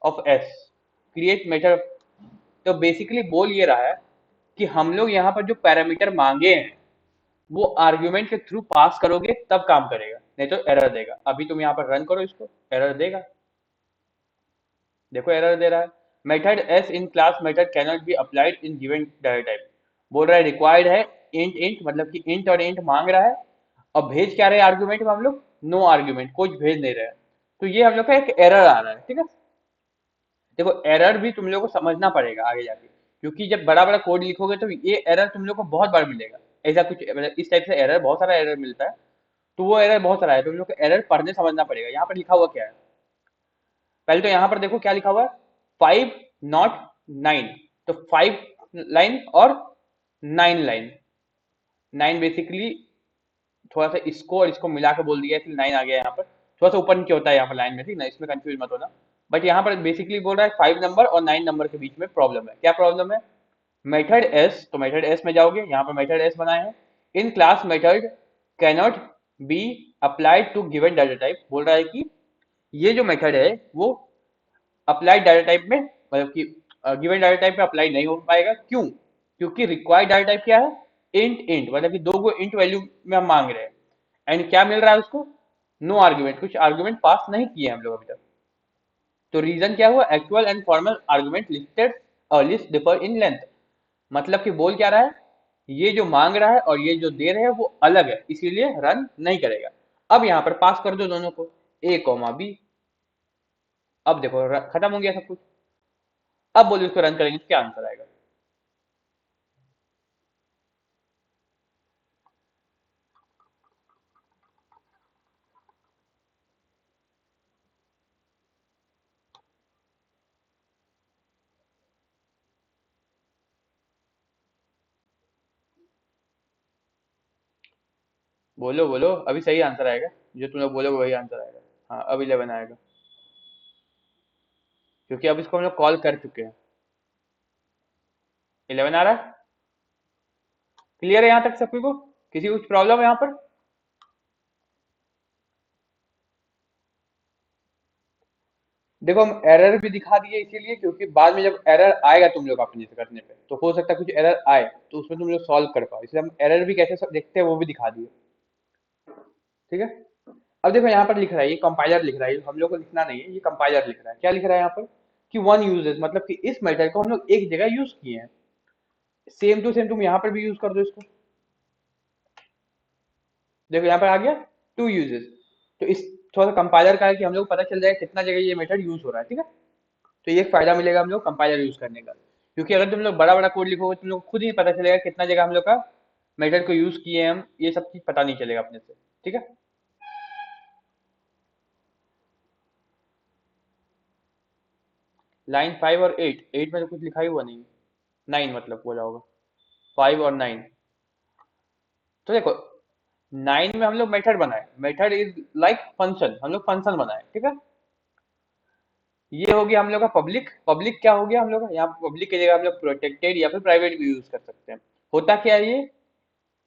of S, create method. तो बेसिकली बोल ये रहा है कि हम लोग यहाँ पर जो पैरामीटर मांगे हैं वो आर्ग्यूमेंट के थ्रू पास करोगे तब काम करेगा, नहीं तो एरर देगा। अभी तुम यहाँ पर रन करो इसको, एरर देगा। देखो एरर दे रहा है, method S in class method can not be applied in given data type. बोल रहा है रिक्वायर्ड है इंट इंट, मतलब कि इंट और इंट मांग रहा है, और भेज क्या रहे आर्ग्यूमेंट में हम लोग? नो आर्ग्यूमेंट, कुछ भेज नहीं रहे हैं। तो ये हम लोग का एक एरर आ रहा है, ठीक है। देखो एरर भी तुम लोग को समझना पड़ेगा आगे जाके, क्योंकि जब बड़ा बड़ा कोड लिखोगे तो ये एरर तुम लोग को बहुत बार मिलेगा। ऐसा कुछ मतलब इस टाइप से एरर, बहुत सारा एरर मिलता है। तो वो एरर बहुत सारा है, तुम लोग को एरर पढ़ने समझना पड़ेगा। यहाँ पर लिखा हुआ क्या है, पहले तो यहाँ पर देखो क्या लिखा हुआ है, 5 नॉट 9। तो 5 लाइन और 9 लाइन, 9 बेसिकली थोड़ा सा इसको और इसको मिला के बोल दिया, इसलिए 9 आ गया यहाँ पर। थोड़ा सा ऊपर नीचे होता है यहाँ पर लाइन में, ठीक ना, इसमें कंफ्यूज मत होना। बट यहाँ पर बेसिकली बोल रहा है 5 नंबर और 9 नंबर के बीच में प्रॉब्लम है। क्या प्रॉब्लम है? मेथड एस, तो मेथड एस में जाओगे, यहाँ पर मेथड एस बनाए हैं, in class method cannot be applied to given data type, बोल रहा है कि ये जो मेथड है वो अप्लाइड डाटा टाइप में, मतलब कि गिवन डाटा टाइप में अप्लाई नहीं हो पाएगा। क्यों? क्योंकि रिक्वायर्ड डाटा टाइप क्या है? इंट इंट, मतलब कि दो गो इंट वैल्यू में हम मांग रहे हैं। एंड क्या मिल रहा है उसको? नो आर्ग्यूमेंट, कुछ आर्ग्यूमेंट पास नहीं किए हम लोग अभी तक। तो रीजन क्या हुआ? Actual and formal argument listed list differ in length. मतलब कि बोल क्या रहा है? ये जो मांग रहा है और ये जो दे रहे हैं वो अलग है, इसीलिए रन नहीं करेगा। अब यहाँ पर पास कर दो दोनों को, ए कॉमा बी। अब देखो खत्म हो गया सब कुछ। अब बोलो इसको रन करेंगे तो क्या आंसर आएगा? बोलो बोलो, अभी सही आंसर आएगा। जो तुम लोग बोलोगे वही आंसर आएगा। हाँ, अब 11 आएगा, क्योंकि अब इसको हम लोग कॉल कर चुके हैं। 11 आ रहा है? क्लियर है यहाँ तक सभी को? किसी को कुछ प्रॉब्लम है यहाँ पर? देखो हम एरर भी दिखा दिए इसीलिए, क्योंकि बाद में जब एरर आएगा तुम लोग अपने से करने पे, तो हो सकता है कुछ एरर आए, तो उसमें तुम लोग सॉल्व कर पाओ, इसलिए हम एरर भी कैसे देखते हैं वो भी दिखा दिए। ठीक है। अब देखो यहाँ पर लिख रहा है, ये कंपाइलर लिख रहा है, हम लोग को लिखना नहीं है, ये कंपाइलर लिख रहा है। क्या लिख रहा है यहाँ पर? कि वन यूजेस, मतलब कि इस मेथड को हम लोग एक जगह यूज किए हैं। सेम टू सेम तुम यहाँ पर भी यूज कर दो इसको। देखो यहाँ पर आ गया, टू यूजेस। तो इस थोड़ा सा कंपाइलर का है कि हम लोग को पता चल जाएगा कितना जगह ये मेथड यूज हो रहा है। ठीक है। तो ये एक फायदा मिलेगा हम लोग कंपाइलर यूज करने का, क्योंकि अगर तुम लोग बड़ा बड़ा कोड लिखोगे तुम लोग को खुद ही पता चलेगा कितना जगह हम लोग का मेथड को यूज किए हैं हम, ये सब चीज पता नहीं चलेगा अपने से। ठीक है। लाइन 5 और 8, 8 में तो कुछ लिखा ही हुआ नहीं। 9 मतलब बोला होगा, 5 और 9। तो देखो 9 में हम लोग मेथड बनाए, मेथड इज लाइक फंक्शन, हम लोग फंक्शन बनाए। ठीक है। ये हो गया हम लोग का पब्लिक। पब्लिक क्या हो गया हम लोग का? यहाँ पब्लिक की जगह हम लोग प्रोटेक्टेड या फिर प्राइवेट भी यूज कर सकते हैं। होता क्या है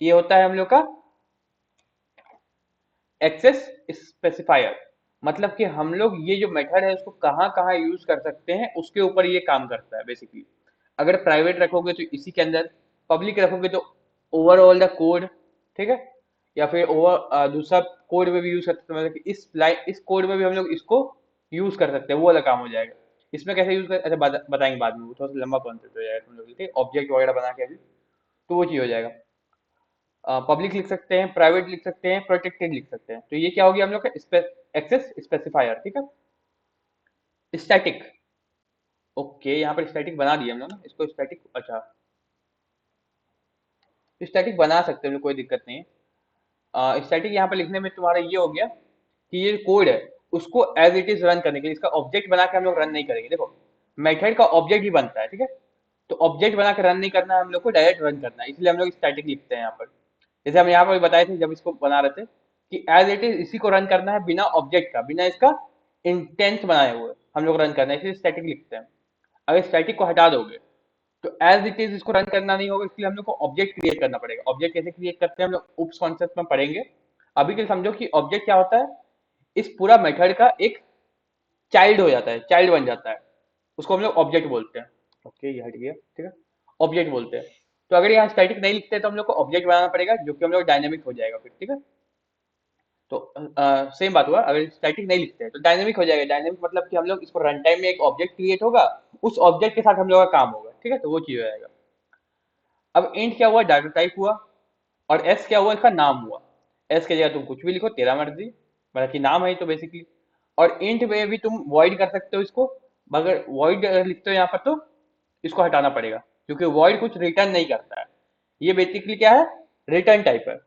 ये होता है हम लोग का एक्सेस स्पेसिफायर। मतलब कि हम लोग ये जो मेथड है उसको कहाँ कहाँ यूज कर सकते हैं उसके ऊपर ये काम करता है बेसिकली। अगर प्राइवेट रखोगे तो इसी के अंदर, पब्लिक रखोगे तो ओवरऑल द कोड। ठीक है। या फिर दूसरा कोड में भी यूज कर सकते हैं, मतलब कि इस कोड में भी हम लोग इसको यूज कर सकते हैं, वो वाला काम हो जाएगा। इसमें कैसे यूज कर, अच्छा बताएंगे बाद में, वो थोड़ा सा लंबा कॉन्सेप्ट हो जाएगा तुम लोग के लिए, ऑब्जेक्ट वगैरह बना के अभी, तो वो चीज हो जाएगा। पब्लिक लिख सकते हैं, प्राइवेट लिख सकते हैं, प्रोटेक्टेड लिख सकते हैं। तो ये क्या हो गया हम लोग का एक्सेस स्पेसिफायर। ठीक है। स्टैटिक, ओके, यहाँ पर स्टैटिक बना दिया हम लोग ना इसको, स्टैटिक, अच्छा स्टैटिक बना सकते हैं, कोई दिक्कत नहीं है। स्टैटिक यहाँ पर लिखने में तुम्हारा ये हो गया कि ये कोड है उसको एज इट इज रन करने के लिए इसका ऑब्जेक्ट बना के हम लोग रन नहीं करेंगे। देखो मेथड का ऑब्जेक्ट ही बनता है। ठीक है। तो ऑब्जेक्ट बना के रन नहीं करना है हम लोग को, डायरेक्ट रन करना है, इसलिए हम लोग स्टैटिक लिखते हैं यहाँ पर। जैसे हम यहाँ पर बताए थे जब इसको बना रहे थे कि एज इट इज इसी को रन करना है, बिना ऑब्जेक्ट का, बिना इसका इंटेंस बनाए हुए हम लोग रन करना है, इसलिए स्टैटिक लिखते हैं। अगर स्टैटिक को हटा दोगे तो एज इट इज इसको रन करना नहीं होगा, इसलिए हम लोग को ऑब्जेक्ट क्रिएट करना पड़ेगा। ऑब्जेक्ट कैसे क्रिएट करते हैं हम लोग उप्स कॉन्सेप्ट में पढ़ेंगे। अभी के लिए समझो कि ऑब्जेक्ट क्या होता है, इस पूरा मेथड का एक चाइल्ड हो जाता है, चाइल्ड बन जाता है, उसको हम लोग ऑब्जेक्ट बोलते हैं। ओके, ये हट गया। ठीक है। ऑब्जेक्ट बोलते हैं। तो अगर यहाँ स्टैटिक नहीं लिखते तो हम लोग को ऑब्जेक्ट बनाना पड़ेगा, जो कि हम लोग डायनेमिक हो जाएगा फिर। ठीक है। तो सेम बात हुआ, अगर स्टैटिक नहीं लिखते हैं तो डायनेमिक हो जाएगा। डायनेमिक मतलब कि हम लोग इसको रन टाइम में एक ऑब्जेक्ट क्रिएट होगा, उस ऑब्जेक्ट के साथ हम लोग का काम होगा। ठीक है। तो वो चीज हो जाएगा। अब इंट क्या हुआ? डाटा टाइप हुआ। और एस क्या हुआ? इसका नाम हुआ। एस की जगह तुम कुछ भी लिखो, तेरा मर्जी, मतलब कि नाम है तो बेसिकली। और इंट में भी तुम वॉइड कर सकते हो इसको, मगर वॉइड लिखते हो यहाँ पर तो इसको हटाना पड़ेगा, क्योंकि वॉइड कुछ रिटर्न नहीं करता है। ये बेसिकली क्या है? रिटर्न टाइप है।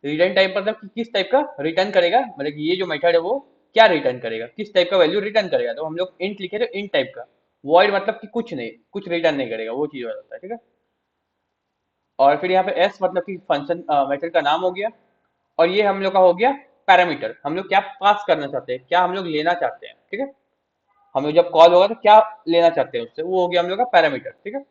रिटर्न टाइप मतलब कि किस टाइप का रिटर्न करेगा, मतलब कि ये जो मेथड है वो क्या रिटर्न करेगा, किस टाइप का वैल्यू रिटर्न करेगा। तो हम लोग इंट लिखे तो इंट टाइप का। वॉइड मतलब कि कुछ नहीं, कुछ रिटर्न नहीं करेगा, वो चीज हो जाता है। ठीक है। और फिर यहाँ पे एस मतलब कि फंक्शन मेथड का नाम हो गया। और ये हम लोग का हो गया पैरामीटर, हम लोग क्या पास करना चाहते हैं, क्या हम लोग लेना चाहते हैं। ठीक है। हम लोग जब कॉल होगा तो क्या लेना चाहते हैं उससे, वो हो गया हम लोग का पैरामीटर। ठीक है।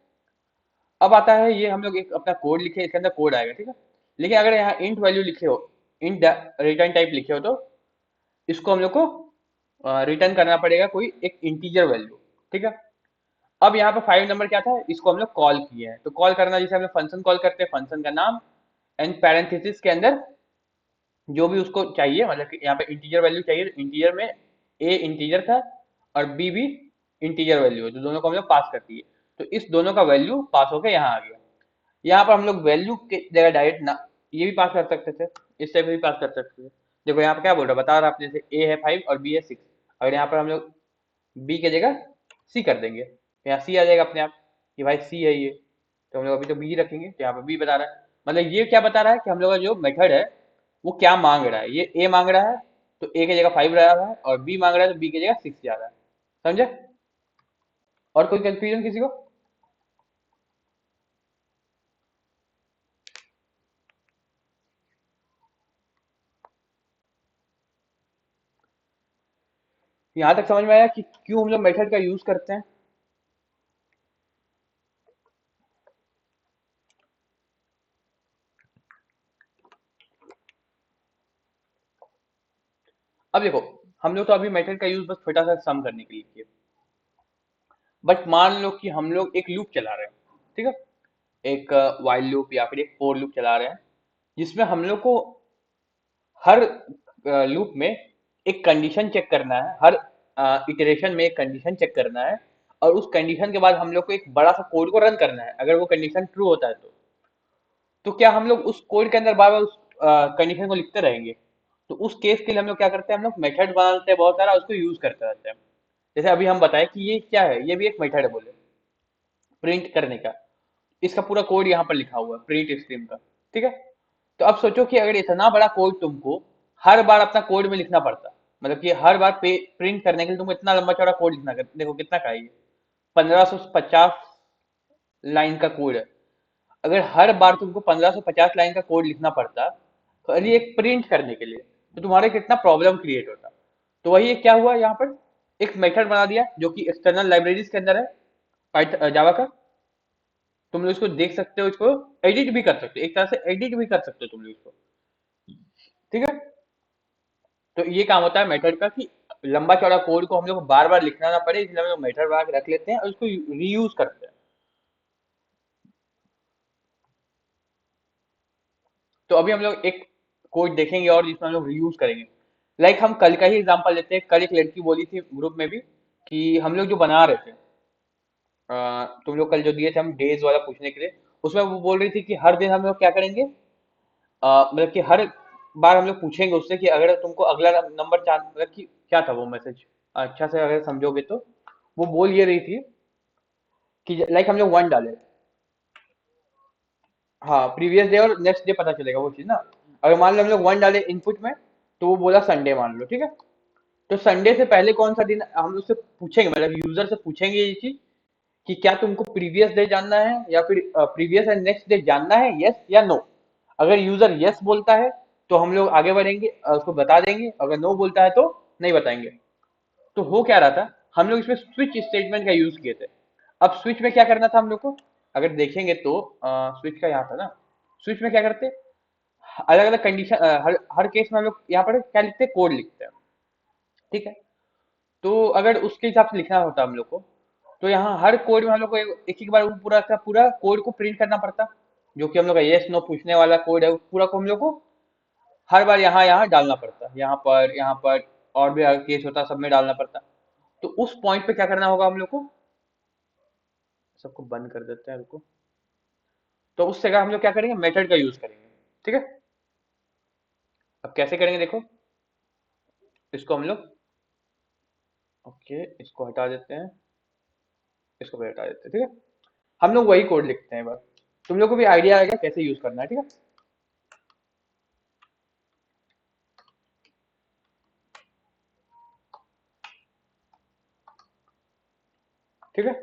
अब आता है ये हम लोग एक अपना कोड लिखे, इसके अंदर कोड आएगा। ठीक है। लेकिन अगर यहाँ इंट वैल्यू लिखे हो, इंट रिटर्न टाइप लिखे हो, तो इसको हम लोग को रिटर्न करना पड़ेगा कोई एक इंटीजर वैल्यू। ठीक है। अब यहाँ पे 5 नंबर क्या था, इसको हम लोग कॉल किए हैं, तो कॉल करना जैसे हम लोग फंक्शन कॉल करते हैं, फंक्शन का नाम एंड पैरेंथेसिस के अंदर जो भी उसको चाहिए, मतलब कि यहाँ पे इंटीजर वैल्यू चाहिए, तो इंटीजर में ए इंटीजर था और बी भी इंटीजर वैल्यू है, तो दोनों को हम लोग पास कर दिए। तो इस दोनों का वैल्यू पास होकर यहाँ आ गया। यहाँ पर हम लोग वैल्यू के जगह डायरेक्ट ना ये भी पास कर सकते थे, इस टाइप भी पास कर सकते थे। देखो यहाँ पे क्या बोल रहा है, बता रहा है अपने से ए है 5 और बी है 6। अगर यहाँ पर हम लोग बी की जगह सी कर देंगे, तो यहाँ सी आ जाएगा अपने आप कि भाई सी है ये। तो हम लोग अभी तो बी रखेंगे, तो यहाँ पे बी बता रहा है। मतलब ये क्या बता रहा है कि हम लोग का जो मेथड है वो क्या मांग रहा है। ये ए मांग रहा है तो ए की जगह 5 रहा है, और बी मांग रहा है तो बी की जगह 6 जा रहा है। समझे? और कोई कंफ्यूजन किसी को? यहाँ तक समझ में आया कि क्यों हम लोग मेथड का यूज करते हैं? अब देखो, हम लोग तो अभी मेथड का यूज बस छोटा सा सम करने के लिए किए, बट मान लो कि हम लोग एक लूप चला रहे हैं। ठीक है। एक वाइल लूप या फिर एक फोर लूप चला रहे हैं, जिसमें हम लोग को हर लूप में एक कंडीशन चेक करना है, हर इटरेशन में एक कंडीशन चेक करना है, और उस कंडीशन के बाद हम लोग को एक बड़ा सा कोड को रन करना है। अगर वो कंडीशन ट्रू होता है तो क्या हम लोग उस कोड के अंदर बार बार उस कंडीशन को लिखते रहेंगे? तो उस केस के लिए हम लोग क्या करते हैं, हम लोग मेथड बनाते हैं बहुत सारा, उसको यूज करते रहते हैं। जैसे अभी हम बताएं कि ये क्या है, ये भी एक मेथड है बोले, प्रिंट करने का। इसका पूरा कोड यहाँ पर लिखा हुआ है प्रिंट स्ट्रीम का। ठीक है। तो अब सोचो कि अगर इतना बड़ा कोड तुमको हर बार अपना कोड में लिखना पड़ता, मतलब कि हर बार प्रिंट करने के लिए तुमको इतना लंबा चौड़ा कोड लिखना, देखो कितना का है ये, 1550 लाइन का कोड है। अगर हर बार तुमको 1550 लाइन का कोड लिखना पड़ता खाली एक प्रिंट करने के लिए, तो तुम्हारे कितना प्रॉब्लम क्रिएट होता। तो वही एक क्या हुआ यहाँ पर, एक मेथड बना दिया जो कि एक्सटर्नल लाइब्रेरीज के अंदर है जावा का। तुम लोग इसको देख सकते हो, इसको एडिट भी कर सकते हो, एक तरह से एडिट भी कर सकते हो तुम लोग इसको। ठीक है। तो ये काम होता है मेथड का कि लंबा चौड़ा कोड को हम लोग को बार बार लिखना ना पड़े, इसलिए हम लोग मेथड बना के रख लेते हैं और उसको रीयूज करते हैं। तो अभी हम लोग एक कोड देखेंगे और जिसमें हम लोग रीयूज करेंगे। लाइक हम कल का ही एग्जांपल लेते हैं। कल एक लड़की बोली थी ग्रुप में भी कि हम लोग जो बना रहे थे, तुम लोग कल जो दिए थे हम डेज वाला पूछने के लिए, उसमें वो बोल रही थी कि हर दिन हम लोग क्या करेंगे, मतलब कि हर बार हम लोग पूछेंगे उससे कि अगर तुमको अगला नंबर चाह, मतलब कि क्या था वो मैसेज, अच्छा से अगर समझोगे तो वो बोल ये रही थी कि लाइक हम लोग वन डाले। हाँ, प्रीवियस डे और नेक्स्ट डे पता चलेगा वो चीज ना। अगर मान लो हम लोग वन डाले इनपुट में, तो वो बोला संडे मान लो। ठीक है। तो संडे से पहले कौन सा दिन हम उससे पूछेंगे, मतलब यूजर से पूछेंगे ये चीज कि क्या तुमको प्रीवियस डे जानना है या फिर प्रीवियस एंड नेक्स्ट डे जानना है, यस या नो। अगर यूजर यस बोलता है तो हम लोग आगे बढ़ेंगे, उसको बता देंगे। अगर नो बोलता है तो नहीं बताएंगे। तो हो क्या रहा था, हम लोग इसमें स्विच स्टेटमेंट का यूज किए थे। अब स्विच में क्या करना था हम लोग को, अगर देखेंगे तो स्विच का यहाँ था ना। स्विच में क्या करते, अलग अलग कंडीशन, हर हर केस में हम लोग यहाँ पर क्या लिखते हैं, कोड लिखते हैं। ठीक है। तो अगर उसके हिसाब से लिखना होता हम लोग को, तो यहाँ हर कोड में हम लोग को एक एक बार वो पूरा का पूरा कोड को प्रिंट करना पड़ता। जो कि हम लोग का यस नो पूछने वाला कोड है, उस पूरा को हम लोग को हर बार यहाँ यहाँ डालना पड़ता, यहाँ पर और भी अगर केस होता सब में डालना पड़ता। तो उस पॉइंट पे क्या करना होगा हम लोग को, सबको बंद कर देते हैं रुको। तो उस जगह हम लोग क्या करेंगे, मेथड का यूज करेंगे। ठीक है। अब कैसे करेंगे देखो, इसको हम लोग, ओके इसको हटा देते हैं, इसको भी हटा देते हैं। ठीक है। हम लोग वही कोड लिखते हैं बस, तुम लोग को भी आइडिया आएगा कैसे यूज करना है। ठीक है। ठीक है।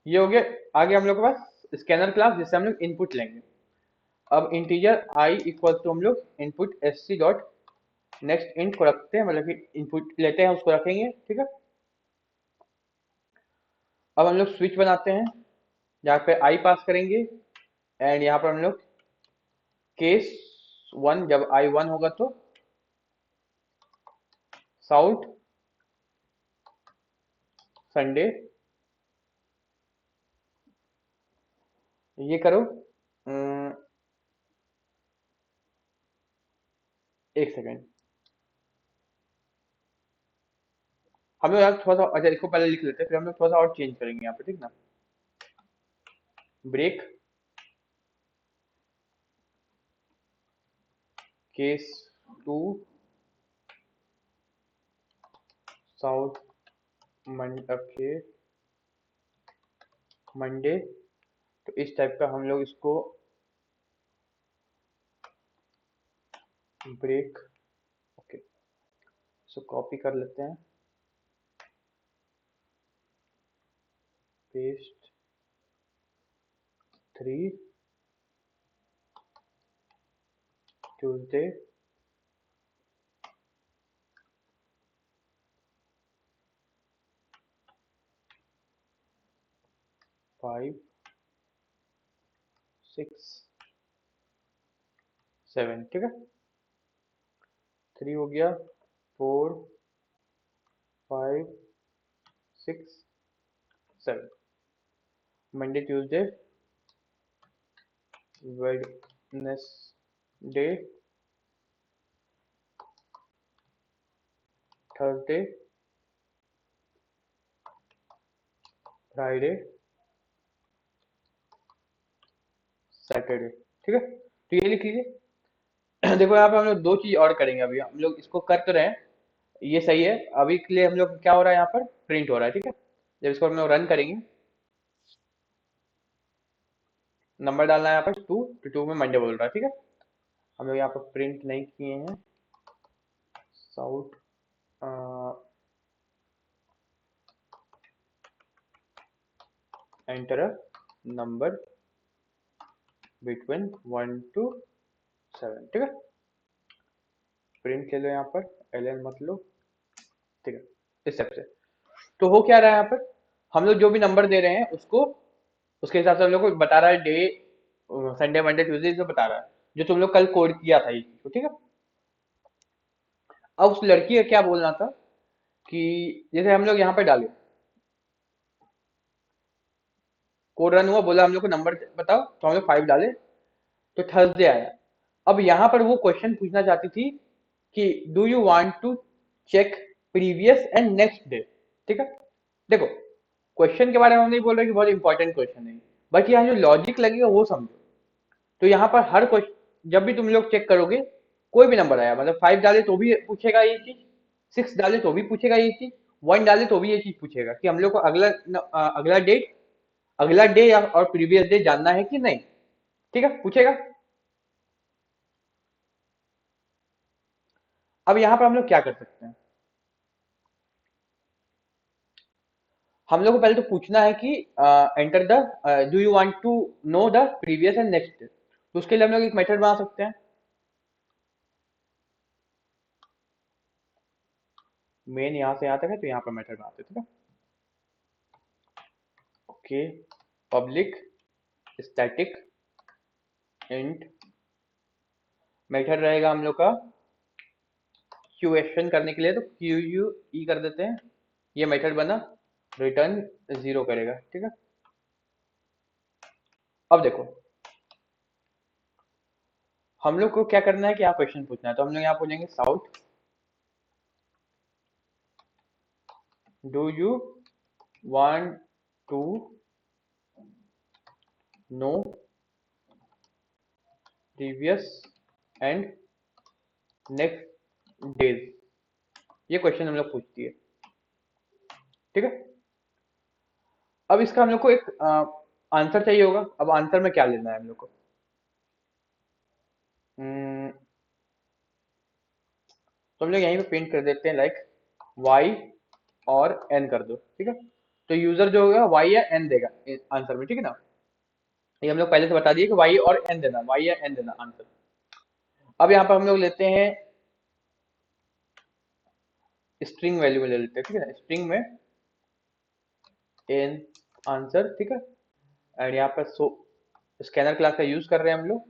ये हो गया। आगे हम लोग के पास स्कैनर क्लास, जिससे हम लोग इनपुट लेंगे। अब इंटीजर आई इक्वल टू हम लोग input S C dot next int को रखते हैं, मतलब कि इनपुट लेते हैं उसको रखेंगे। ठीक है। अब हम लोग स्विच बनाते हैं, जहाँ पे आई पास करेंगे एंड यहाँ पर हम लोग केस वन, जब आई वन होगा तो साउथ संडे, ये करो। एक सेकेंड, हम लोग यार थोड़ा सा, अच्छा इसको पहले लिख लेते हैं, फिर हम लोग थोड़ा सा और चेंज करेंगे यहाँ पे, ठीक ना। Break case two sout okay Monday, तो इस टाइप का हम लोग इसको ब्रेक, ओके, सो कॉपी कर लेते हैं, paste three Tuesday, five six seven, ठीक है। थ्री हो गया, four five six seven, Monday Tuesday Wednesday Thursday Friday Saturday, ठीक है। तो ये लिख लीजिए। देखो यहाँ पे हम लोग दो चीज और करेंगे, अभी हम लोग इसको कर तो रहे हैं, ये सही है, अभी के लिए हम लोग क्या हो रहा है, यहाँ पर प्रिंट हो रहा है, ठीक है। जब इसको हम लोग रन करेंगे, नंबर डालना है यहाँ पर टू, तो टू में मंडे बोल रहा है, ठीक है। हम लोग यहाँ पर प्रिंट नहीं किए हैं, south enter number between one two seven, ठीक है। प्रिंट ले लो यहाँ पर, एल मत लो, ठीक है, इस टाइप से। तो हो क्या रहा है यहाँ पर, हम लोग जो भी नंबर दे रहे हैं उसको, उसके हिसाब से हम लोग को बता रहा है डे, संडे मंडे ट्यूसडे से बता रहा है, जो तुम लोग कल कोड किया था ये चीज को, ठीक है। अब उस लड़की का क्या बोलना था कि जैसे हम लोग यहाँ पे डाले, कोड रन हुआ, बोला हम लोग को नंबर बताओ, तो हम लोग फाइव डाले, तो थर्सडे आया। अब यहाँ पर वो क्वेश्चन पूछना चाहती थी कि do you want to check previous and next day, ठीक है। देखो, क्वेश्चन के बारे में हम नहीं बोल रहे कि बहुत इंपॉर्टेंट क्वेश्चन है, बल्कि यहाँ जो लॉजिक लगेगा वो समझो। तो यहाँ पर हर क्वेश्चन जब भी तुम लोग चेक करोगे, कोई भी नंबर आया, मतलब फाइव डाले तो भी पूछेगा ये चीज, सिक्स डाले तो भी पूछेगा ये चीज, वन डाले तो भी ये चीज पूछेगा कि हम लोग को अगला डेट, अगला डे या और प्रीवियस डे जानना है कि नहीं, ठीक है, पूछेगा। अब यहाँ पर हम लोग क्या कर सकते हैं, हम लोग को पहले तो पूछना है कि enter the, do you want to know the previous and next, तो उसके लिए हम लोग एक मेथड बना सकते हैं। मेन यहाँ से यहाँ तक है, तो यहाँ पर मेथड बनाते हैं, ठीक है। Okay, public static int, method रहेगा हम लोग का क्यूएशन करने के लिए, तो क्यू यू ई कर देते हैं, ये मेथड बना, रिटर्न जीरो करेगा, ठीक है। अब देखो, हम लोग को क्या करना है कि यहाँ क्वेश्चन पूछना है, तो हम लोग यहाँ पूछेंगे sout do you want to know previous and next days, ये क्वेश्चन हम लोग पूछती है, ठीक है। अब इसका हम लोग को एक आंसर चाहिए होगा, अब आंसर में क्या लेना है हम लोग को, हम्म, तो हम लोग यहीं पे प्रिंट कर देते हैं लाइक y और n कर दो, ठीक है। तो यूजर जो होगा y या n देगा आंसर में, ठीक है ना। ये हम लोग पहले से बता दिए कि y और n देना, y या n देना आंसर। अब यहाँ पर हम लोग लेते हैं स्ट्रिंग वैल्यू में ले लेते हैं, ठीक है ना, स्ट्रिंग में n आंसर, ठीक है। एंड यहाँ पर सो स्कैनर क्लास का यूज कर रहे हैं हम लोग,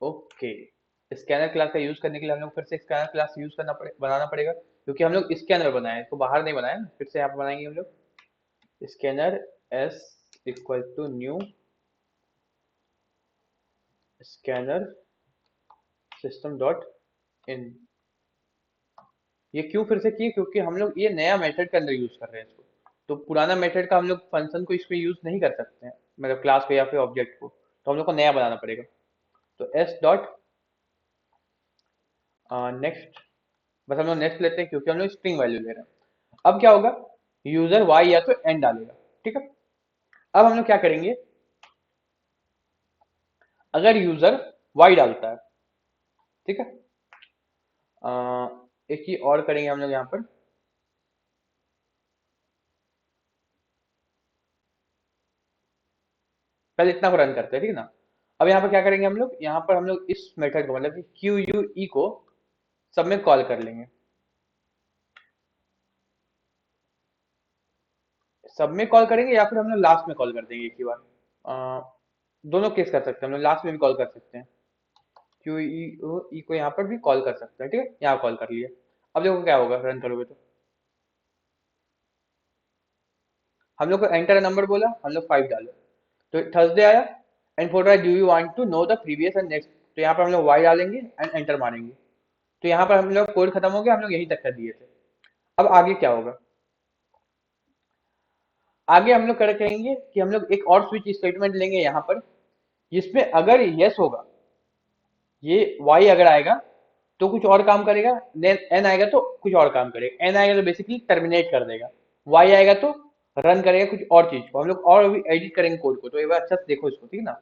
ओके। स्कैनर क्लास का यूज करने के लिए हम लोग फिर से स्कैनर क्लास यूज बनाना पड़ेगा, क्योंकि हम लोग स्कैनर बनाए हैं, इसको बाहर नहीं बनाया ना, फिर से यहाँ पे बनाएंगे हम लोग scanner S equal to new scanner system dot in. ये क्यों फिर से किए, क्योंकि हम लोग ये नया मेथड के अंदर यूज कर रहे हैं इसको, तो पुराना मेथड का हम लोग फंक्शन को इसमें यूज नहीं कर सकते हैं, मतलब क्लास को या फिर ऑब्जेक्ट को, तो हम लोग को नया बनाना पड़ेगा। तो एस डॉट नेक्स्ट, बस हम लोग नेक्स्ट लेते हैं क्योंकि हम लोग स्ट्रिंग वैल्यू ले रहे हैं। अब क्या होगा, यूजर वाई या तो एन डालेगा, ठीक है। अब हम लोग क्या करेंगे, अगर यूजर वाई डालता है, ठीक है, एक चीज और करेंगे हम लोग यहाँ पर, पहले इतना को रन करते हैं, ठीक है ना। अब यहाँ पर क्या करेंगे हम लोग, यहाँ पर हम लोग इस मेथड को मतलब कि क्यू यू ई को सब में कॉल कर लेंगे, सब में कॉल करेंगे या फिर हम लोग लास्ट में कॉल कर देंगे एक ही बार। अ, दोनों केस कर सकते हैं, हम लोग लास्ट में भी कॉल कर सकते हैं, क्यू ई को यहाँ पर भी कॉल कर सकते हैं, ठीक है, यहाँ कॉल कर लिए। अब देखो क्या होगा रन करोगे तो, हम लोग को एंटर नंबर बोला, हम लोग 5 डाले, तो थर्सडे आया। And for do you want to know the previous and next, तो यहाँ पर हम लोग वाई डालेंगे एंड एंटर मारेंगे, तो यहाँ पर हम लोग कोड खत्म हो गया, हम लोग यहीं तक कर दिए थे। अब आगे क्या होगा, आगे हम लोग कर कहेंगे कि हम लोग एक और स्विच स्टेटमेंट लेंगे यहाँ पर, जिसमें अगर यस होगा, ये वाई अगर आएगा तो कुछ और काम करेगा, एन आएगा तो कुछ और काम करेगा, एन आएगा तो बेसिकली टर्मिनेट कर देगा, वाई आएगा तो रन करेगा कुछ और चीज को। हम लोग और भी एडिट करेंगे कोड को, तो एक बार अच्छा से देखो इसको, ठीक है ना।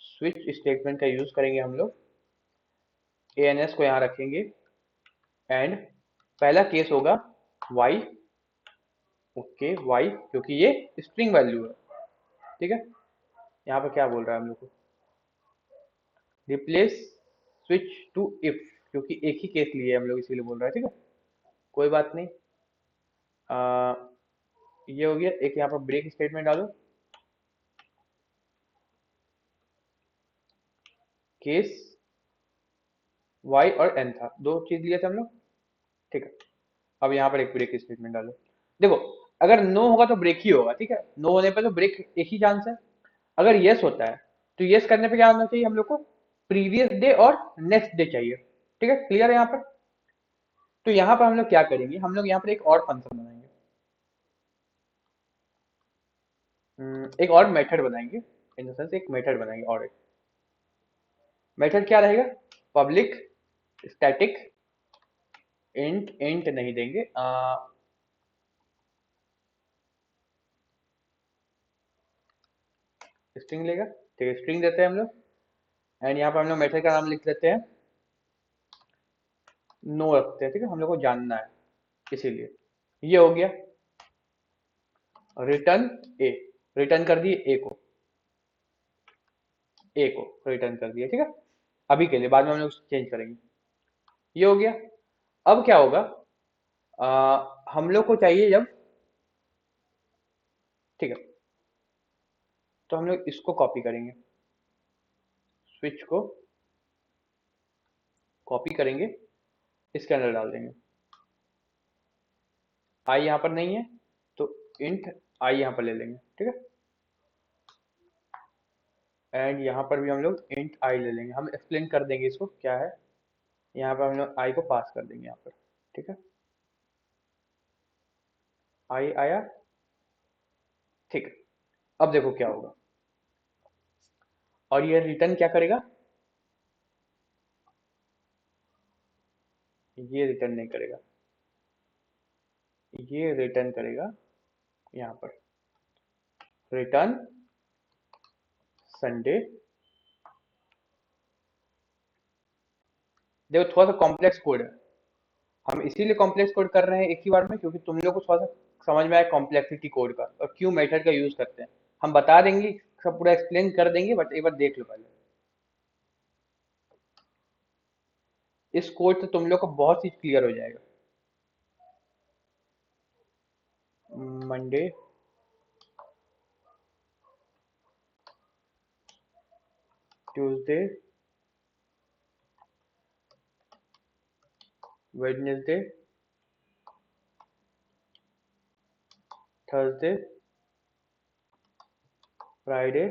स्विच स्टेटमेंट का यूज करेंगे हम लोग, ए एन एस को यहाँ रखेंगे, एंड पहला केस होगा वाई, ओके वाई, क्योंकि ये स्ट्रिंग वैल्यू है, ठीक है। यहाँ पर क्या बोल रहा है हम लोग को, रिप्लेस स्विच टू इफ, क्योंकि एक ही केस लिए हम लोग इसीलिए बोल रहे हैं, ठीक है, कोई बात नहीं। आ, ये हो गया, एक यहाँ पर ब्रेक स्टेटमेंट डालो, केस वाई और एन था, दो चीज लिए थे हम लोग, ठीक है। अब यहाँ पर एक ब्रेक स्टेटमेंट डालो, देखो अगर नो होगा तो ब्रेक ही होगा, ठीक है, नो होने पर तो ब्रेक एक ही चांस है। अगर यस होता है तो यस करने पे क्या होना चाहिए हम लोग को, प्रीवियस डे और नेक्स्ट डे चाहिए, ठीक है, क्लियर है यहाँ पर। तो यहाँ पर हम लोग क्या करेंगे, हम लोग यहाँ पर एक और फंक्शन बनाएंगे, एक और मेथड बनाएंगे, इन द सेंस एक मेथड बनाएंगे, और एक मेथड क्या रहेगा, पब्लिक स्टैटिक इंट, इंट नहीं देंगे, स्ट्रिंग लेगा, ठीक है, स्ट्रिंग देते हैं हम लोग, एंड यहाँ पर हम लोग मेथड का नाम लिख लेते हैं, नो रखते हैं, ठीक है, हम लोग को जानना है इसीलिए। ये हो गया, रिटर्न ए, रिटर्न कर दिए ए को, ए को रिटर्न कर दिया, ठीक है, अभी के लिए, बाद में हम लोग चेंज करेंगे। ये हो गया। अब क्या होगा, हम लोग को चाहिए जब, ठीक है, तो हम लोग इसको कॉपी करेंगे, स्विच को कॉपी करेंगे, इसके अंदर डाल देंगे, आई यहाँ पर नहीं है तो इंट आई यहाँ पर ले लेंगे, ठीक है, एंड यहाँ पर भी हम लोग इंट आई ले लेंगे, हम एक्सप्लेन कर देंगे इसको क्या है, यहाँ पर हम लोग आई को पास कर देंगे यहाँ पर, ठीक है, आई आया, ठीक है। अब देखो क्या होगा, और ये रिटर्न क्या करेगा, ये रिटर्न नहीं करेगा, ये रिटर्न करेगा यहाँ पर, रिटर्न संडे। देखो थोड़ा सा कॉम्प्लेक्स कोड है, हम इसीलिए कॉम्प्लेक्स कोड कर रहे हैं एक ही बार में, क्योंकि तुम लोग को थोड़ा सा समझ में आए कॉम्प्लेक्सिटी कोड का और क्यों मेथड का यूज करते हैं। हम बता देंगे, सब पूरा एक्सप्लेन कर देंगे, बट एक बार देख लो पहले, इस कोड से तुम लोग को बहुत चीज क्लियर हो जाएगा। Monday, Tuesday, Wednesday, Thursday, Friday,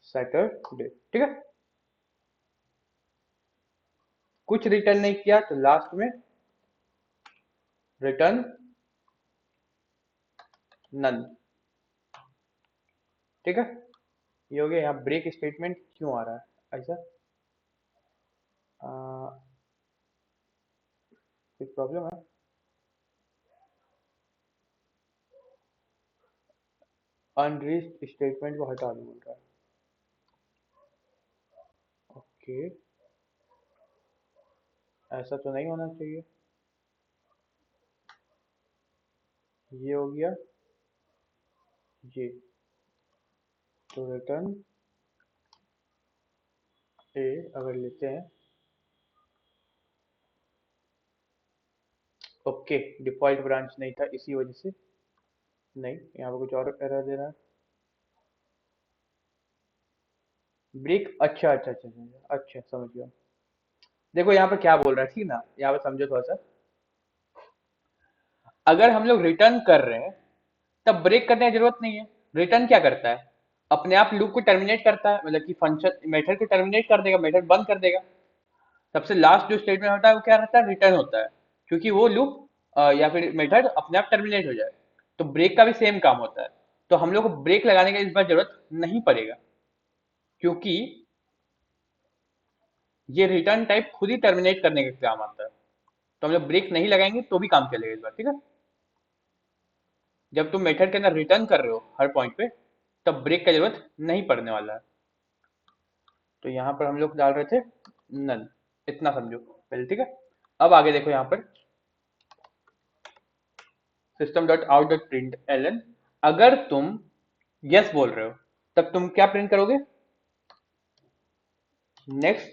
Saturday. ठीक है, कुछ रिटर्न नहीं किया तो लास्ट में रिटर्न नन। ठीक है, ये हो गया। यहाँ ब्रेक स्टेटमेंट क्यों आ रहा है ऐसा? कुछ प्रॉब्लम है? अनरीच्ड स्टेटमेंट को हटा दो बोल रहा है। ओके, ऐसा तो नहीं होना चाहिए। ये हो गया ये, तो रिटर्न ए अगर लेते हैं, ओके, डिफॉल्ट ब्रांच नहीं था इसी वजह से नहीं, यहाँ पे कुछ और एरर दे रहा है। ब्रेक, अच्छा अच्छा अच्छा अच्छा अच्छा, समझ गया। देखो यहाँ पे क्या बोल रहा है, ठीक ना, यहाँ पे समझो थोड़ा सा। अगर हम लोग रिटर्न कर रहे हैं तब ब्रेक करने की जरूरत नहीं है। रिटर्न क्या करता है, अपने आप लूप को टर्मिनेट करता है, मतलब कि फंक्शन मेथड को टर्मिनेट कर देगा, मेथड बंद कर देगा। सबसे लास्ट जो स्टेटमेंट होता है वो क्या रहता है, रिटर्न होता है, क्योंकि वो लूप या फिर मेथड अपने आप टर्मिनेट हो जाए। तो ब्रेक का भी सेम काम होता है। तो हम लोग को ब्रेक लगाने की इस बार जरूरत नहीं पड़ेगा, क्योंकि ये रिटर्न टाइप खुद ही टर्मिनेट करने का काम आता है। तो हम लोग ब्रेक नहीं लगाएंगे तो भी काम चलेगा इस बार। ठीक है, जब तुम मेथड के अंदर रिटर्न कर रहे हो हर पॉइंट पे, तब ब्रेक का जरूरत नहीं पड़ने वाला है। तो यहाँ पर हम लोग डाल रहे थे नन, इतना समझो पहले। ठीक है, अब आगे देखो यहाँ पर system dot out dot print L, अगर तुम यस बोल रहे हो तब तुम क्या प्रिंट करोगे, next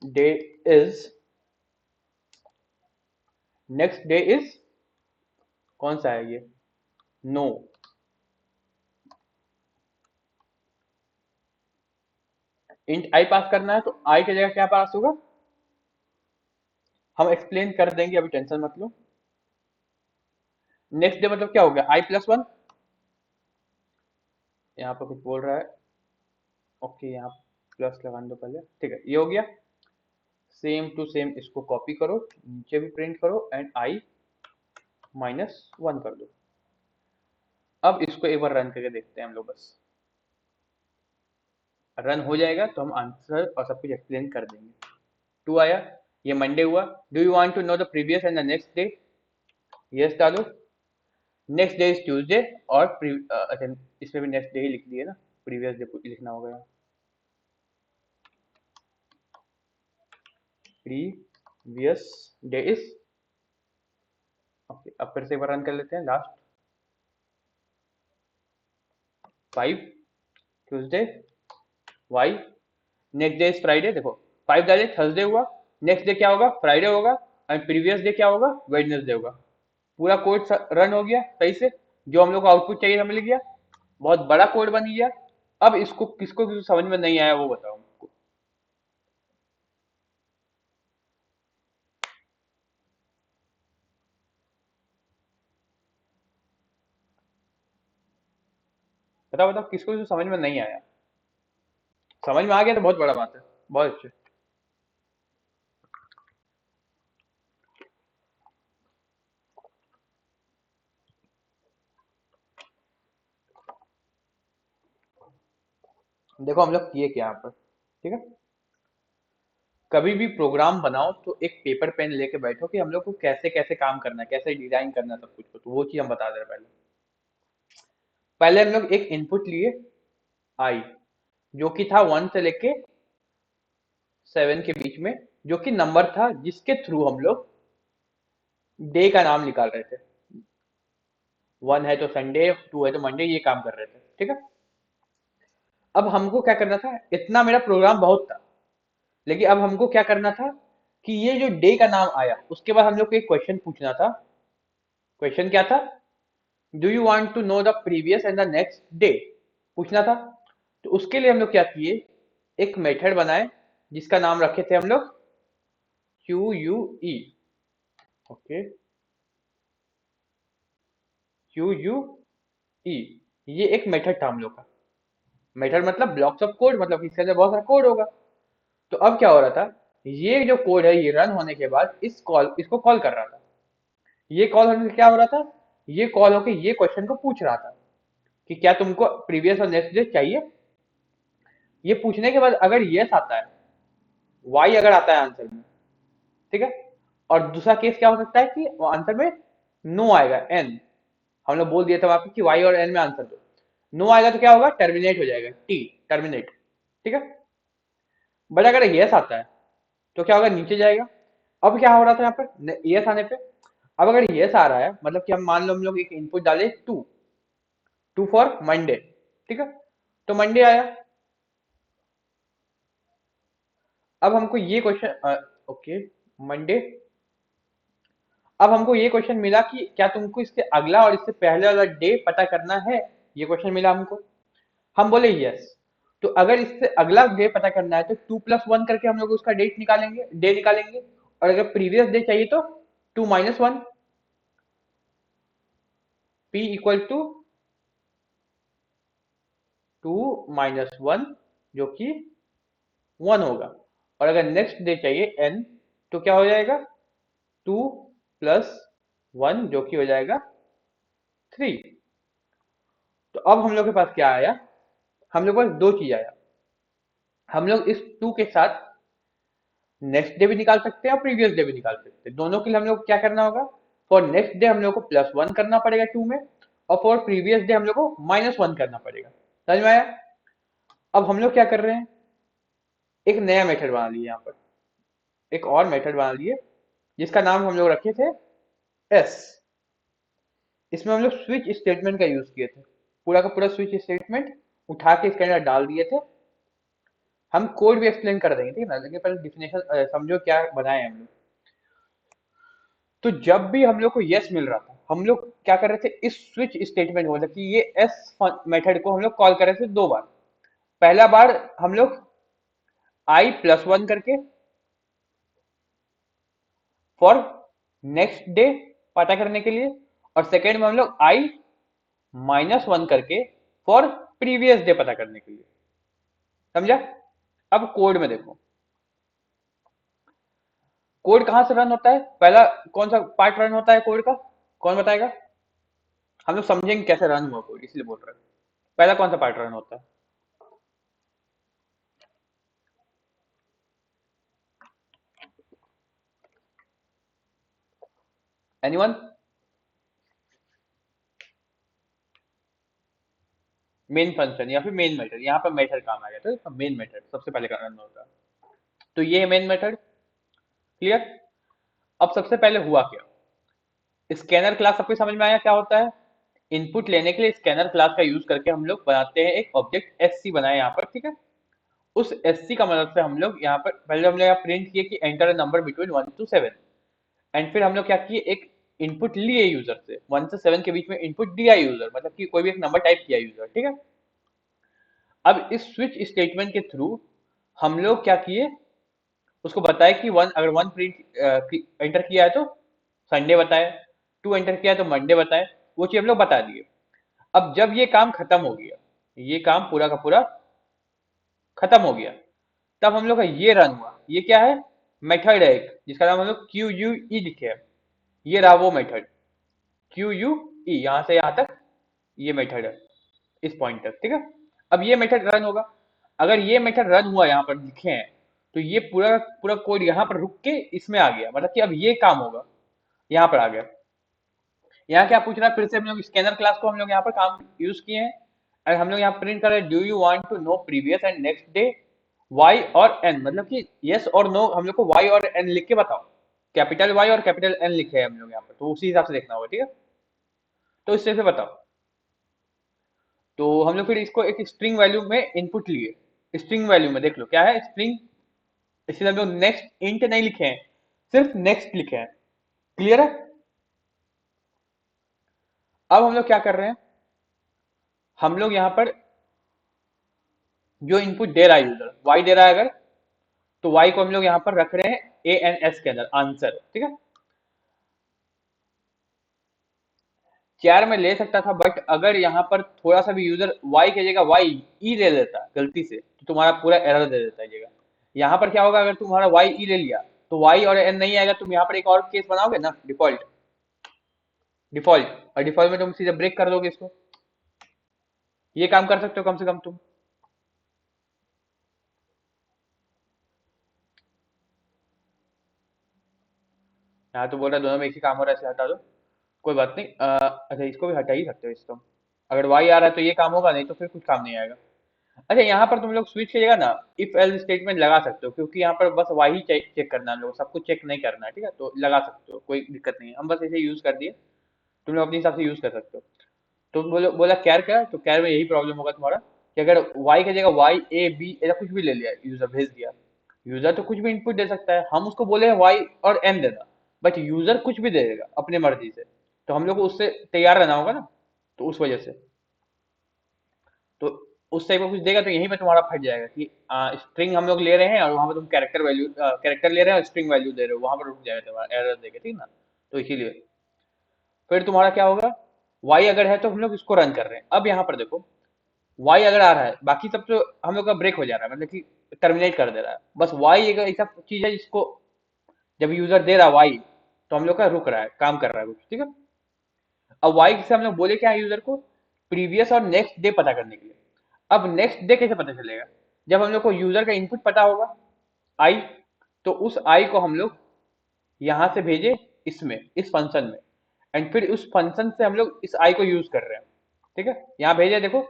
day is, next day is कौन सा है ये, नो। इंट आई पास करना है तो आई की जगह क्या पास होगा, हम एक्सप्लेन कर देंगे, अभी टेंशन मत लो। नेक्स्ट डे मतलब क्या हो गया, i+1। यहाँ पर कुछ बोल रहा है, ओके, यहाँ प्लस लगाने दो पहले। ठीक है, ये हो गया। सेम टू सेम इसको कॉपी करो, नीचे भी प्रिंट करो एंड i-1 कर दो। अब इसको एक बार रन करके देखते हैं हम लोग, बस रन हो जाएगा तो हम आंसर और सब कुछ एक्सप्लेन कर देंगे। टू आया, ये मंडे हुआ। Do you want to know the previous and the next day, yes डालो। नेक्स्ट डे इज ट्यूसडे, और अच्छा, इसमें भी नेक्स्ट डे ही लिख दिए ना, प्रीवियस डे लिखना होगा यहाँ। प्रीवियस डे इज, ओके, अब फिर से एक बार रन कर लेते हैं। Last 5 Tuesday, Y, next day is Friday. देखो 5 डाले, थर्सडे हुआ, नेक्स्ट डे क्या होगा, फ्राइडे होगा, एंड प्रीवियस डे क्या होगा, वेडनेसडे होगा। पूरा कोड रन हो गया सही से, जो हम लोग को आउटपुट चाहिए हमें मिल गया, बहुत बड़ा कोड बन गया। अब इसको किसको किसको समझ में नहीं आया वो बताओ हमको। बताओ बताओ, किसको किसको समझ में नहीं आया। समझ में आ गया तो बहुत बड़ा बात है, बहुत अच्छे। देखो हम लोग किए क्या यहाँ पर, ठीक है। कभी भी प्रोग्राम बनाओ तो एक पेपर पेन लेके बैठो कि हम लोग को कैसे कैसे काम करना है, कैसे डिजाइन करना है सब कुछ को, तो वो चीज हम बता दे रहे हैं। पहले पहले हम लोग एक इनपुट लिए आई, जो कि था 1 से लेके 7 के बीच में, जो कि नंबर था जिसके थ्रू हम लोग डे का नाम निकाल रहे थे। 1 है तो संडे, 2 है तो मंडे, ये काम कर रहे थे। ठीक है, अब हमको क्या करना था, इतना मेरा प्रोग्राम बहुत था, लेकिन अब हमको क्या करना था कि ये जो डे का नाम आया उसके बाद हम लोग को एक क्वेश्चन पूछना था। क्वेश्चन क्या था, do you want to know the previous and the next day, पूछना था। तो उसके लिए हम लोग क्या किए, एक मेथड बनाए जिसका नाम रखे थे हम लोग QUE, ओके, QUE, ये एक मेथड था हम लोग का। मेथड मतलब ब्लॉक्स ऑफ कोड, मतलब इसके अंदर बहुत सारा कोड होगा। तो अब क्या हो रहा था, ये जो कोड है ये रन होने के बाद इसको कॉल कर रहा था। ये कॉल होने से क्या हो रहा था, ये कॉल होके ये क्वेश्चन को पूछ रहा था कि क्या तुमको प्रीवियस और नेक्स्ट डे चाहिए। ये पूछने के बाद अगर यस आता है, वाई अगर आता है आंसर में, ठीक है, और दूसरा केस क्या हो सकता है कि आंसर में नो आएगा, एन। हम लोग बोल दिए थे आपको कि वाई और एन में आंसर दो। नो आएगा तो क्या होगा, टर्मिनेट हो जाएगा, टी, टर्मिनेट, ठीक है। बट अगर यस आता है तो क्या होगा, नीचे जाएगा। अब क्या हो रहा था यहाँ पर, यस आने पे, अब अगर यस आ रहा है मतलब कि हम मान लो हम लोग एक इनपुट डाले टू, टू फॉर मंडे, ठीक है, तो मंडे आया। अब हमको ये क्वेश्चन, ओके, मंडे, अब हमको ये क्वेश्चन मिला कि क्या तुमको इससे अगला और इससे पहले वाला डे पता करना है, ये क्वेश्चन मिला हमको। हम बोले यस। तो अगर इससे अगला डे पता करना है तो 2+1 करके हम लोग उसका डेट निकालेंगे, डे निकालेंगे। और अगर प्रीवियस डे चाहिए तो 2 - 1, P इक्वल टू 2 - 1, जो कि 1 होगा। और अगर नेक्स्ट डे चाहिए n, तो क्या हो जाएगा, 2+1, जो कि हो जाएगा 3। तो अब हम लोग के पास क्या आया, हम लोग के पास दो चीज आया। हम लोग इस 2 के साथ नेक्स्ट डे भी निकाल सकते हैं और प्रीवियस डे भी निकाल सकते हैं। दोनों के लिए हम लोग क्या करना होगा, फॉर नेक्स्ट डे हम लोग को +1 करना पड़ेगा 2 में, और फॉर प्रीवियस डे हम लोग को -1 करना पड़ेगा। समझ में आया। अब हम लोग क्या कर रहे हैं, एक नया मेथड बना लिए यहाँ पर, एक और मेथड बना लिए जिसका नाम हम लोग रखे थे एस। इसमें हम लोग स्विच स्टेटमेंट का यूज किए थे, पूरा का पूरा स्विच स्टेटमेंट उठा के इसके अंदर डाल दिए थे। हम कोड भी एक्सप्लेन कर देंगे, ठीक है ना, लेकिन पहले डिफिनेशन समझो क्या बनाए हैं हम लोग। तो जब भी हम लोग को यस मिल रहा था, हम लोग क्या कर रहे थे, इस स्विच स्टेटमेंट मतलब कि ये एस मेथड को हम लोग कॉल कर रहे थे दो बार। पहला बार हम लोग i+1 करके फॉर नेक्स्ट डे पता करने के लिए, और सेकेंड में हम लोग i-1 करके फॉर प्रीवियस डे पता करने के लिए। समझा। अब कोड में देखो, कोड कहां से रन होता है, पहला कौन सा पार्ट रन होता है कोड का, कौन बताएगा। हम लोग समझेंगे कैसे रन हुआ कोड, इसलिए बोल रहे हैं। पहला कौन सा पार्ट रन होता है, एनीवन। मेन फंक्शन या फिर मेन मेथड, यहाँ पर मेथड काम आ गया तो मेन मेथड सबसे पहले रन होता है। तो ये है मेन मेथड, क्लियर। अब सबसे पहले हुआ क्या, स्कैनर क्लास सबको समझ में आया क्या होता है। इनपुट लेने के लिए स्कैनर क्लास का यूज करके हम लोग बनाते हैं एक ऑब्जेक्ट एससी बनाए यहाँ पर, ठीक है। उस एससी का मदद से हम लोग यहाँ पर पहले हम लोग यहाँ प्रिंट किए कि enter a number between 1 to 7, and फिर हम लोग क्या किए, एक इनपुट लिए यूजर से, 1 से 7 के बीच में इनपुट दिया यूजर, मतलब कि कोई भी एक नंबर टाइप किया यूजर, ठीक है। अब इस स्विच स्टेटमेंट के थ्रू हम लोग क्या किए, उसको बताया कि अगर 1 प्रिंट एंटर किया है तो संडे बताए, 2 एंटर किया है तो मंडे बताए, वो चीज हम लोग बता दिए। अब जब ये काम खत्म हो गया, ये काम पूरा का पूरा खत्म हो गया, तब हम लोग का ये रन हुआ। ये क्या है, मेथड है एक जिसका नाम हम लोग क्यू यू ई लिखे है। ये रहा वो मेथड क्यू यू ई, यहां से यहां तक ये मेथड है, इस पॉइंट तक, ठीक है। अब ये मेथड रन होगा, अगर ये मेथड रन हुआ यहाँ पर लिखे हैं, तो ये पूरा पूरा कोड यहाँ पर रुक के इसमें आ गया, मतलब कि अब ये काम होगा, यहाँ पर आ गया। यहाँ क्या पूछ रहा है, फिर से हम लोग स्कैनर क्लास को हम लोग यहाँ पर काम यूज किए हैं। अगर हम लोग यहाँ प्रिंट कर रहे हैं, do you want to know previous and next day Y और एन, मतलब कि यस और नो हम लोग को वाई और एन लिख के बताओ। कैपिटल वाई और कैपिटल एन लिखे हैं हम लोग यहाँ पर, तो उसी हिसाब से देखना होगा, ठीक है। तो इस तरह से बताओ। तो हम लोग फिर इसको एक स्ट्रिंग वैल्यू में इनपुट लिए, स्ट्रिंग वैल्यू में देख लो क्या है स्ट्रिंग, इसलिए हम लोग नेक्स्ट इंट नहीं लिखे हैं, सिर्फ नेक्स्ट लिखे हैं, क्लियर है। अब हम लोग क्या कर रहे हैं, हम लोग यहाँ पर जो इनपुट दे रहा है यूजर, वाई दे रहा है अगर, तो वाई को हम लोग यहाँ पर रख रहे हैं ANS के अंदर आंसर, ठीक है। 4 में ले सकता था, बट अगर यहाँ पर थोड़ा सा भी यूजर y की जगह y ई ले लेता गलती से, तो तुम्हारा पूरा एरर दे देता है जगह। यहाँ पर क्या होगा, अगर तुम्हारा y ई ले लिया तो y और n नहीं आएगा, तुम यहाँ पर एक और केस बनाओगे ना, डिफॉल्ट। डिफॉल्ट, और डिफॉल्ट में तुम सीधे ब्रेक कर दोगे इसको। ये काम कर सकते हो कम से कम तुम। यहाँ तो बोल रहा है दोनों में एक ही काम हो रहा है, इसे हटा दो। कोई बात नहीं, अच्छा इसको भी हटा ही सकते हो इसको। अगर y आ रहा है तो ये काम होगा, नहीं तो फिर कुछ काम नहीं आएगा। अच्छा, यहाँ पर तुम लोग स्विच की जगह ना इफ एल्स स्टेटमेंट लगा सकते हो, क्योंकि यहाँ पर बस y ही चेक चेक करना है हम लोग, सब कुछ चेक नहीं करना है, ठीक है। तो लगा सकते हो, कोई दिक्कत नहीं है, हम बस इसे यूज कर दिए, तुम लोग अपने हिसाब से यूज कर सकते हो। तो बोला कैर क्या, तो कैर में यही प्रॉब्लम होगा तुम्हारा, कि अगर y की जगह y a b ऐसा कुछ भी ले लिया, यूजर भेज दिया। यूजर तो कुछ भी इनपुट दे सकता है, हम उसको बोले y और n देना, बट यूजर कुछ भी दे देगा अपनी मर्जी से, तो हम लोग को उससे तैयार रहना होगा ना। तो उस वजह से, तो उस टाइप का कुछ देगा तो यहीं पे तुम्हारा फट जाएगा कि स्ट्रिंग हम लोग ले रहे हैं और वहां पे तुम कैरेक्टर वैल्यू, कैरेक्टर ले रहे हैं और स्ट्रिंग वैल्यू दे रहे हो, वहां पर रुक जाएगा तुम्हारा एरर देगा, ठीक ना। तो इसीलिए फिर तुम्हारा क्या होगा, y अगर है तो हम लोग इसको रन कर रहे हैं। अब यहाँ पर देखो, y अगर आ रहा है, बाकी सब तो हम लोग का ब्रेक हो जा रहा है, मतलब कि टर्मिनेट कर दे रहा है, बस y एक ऐसा चीज है जिसको जब यूजर दे रहा है y, तो हम लोग का रुक रहा है, काम कर रहा है कुछ, ठीक है। अब y से हम लोग बोले क्या है यूजर को, प्रीवियस और नेक्स्ट डे पता करने के लिए। अब नेक्स्ट डे कैसे पता चलेगा, जब हम लोग को यूजर का इनपुट पता होगा आई, तो उस आई को हम लोग यहाँ से भेजे इसमें, इस फंक्शन में, एंड फिर उस फंक्शन से हम लोग इस आई को यूज कर रहे हैं, ठीक है। यहाँ भेजे, देखो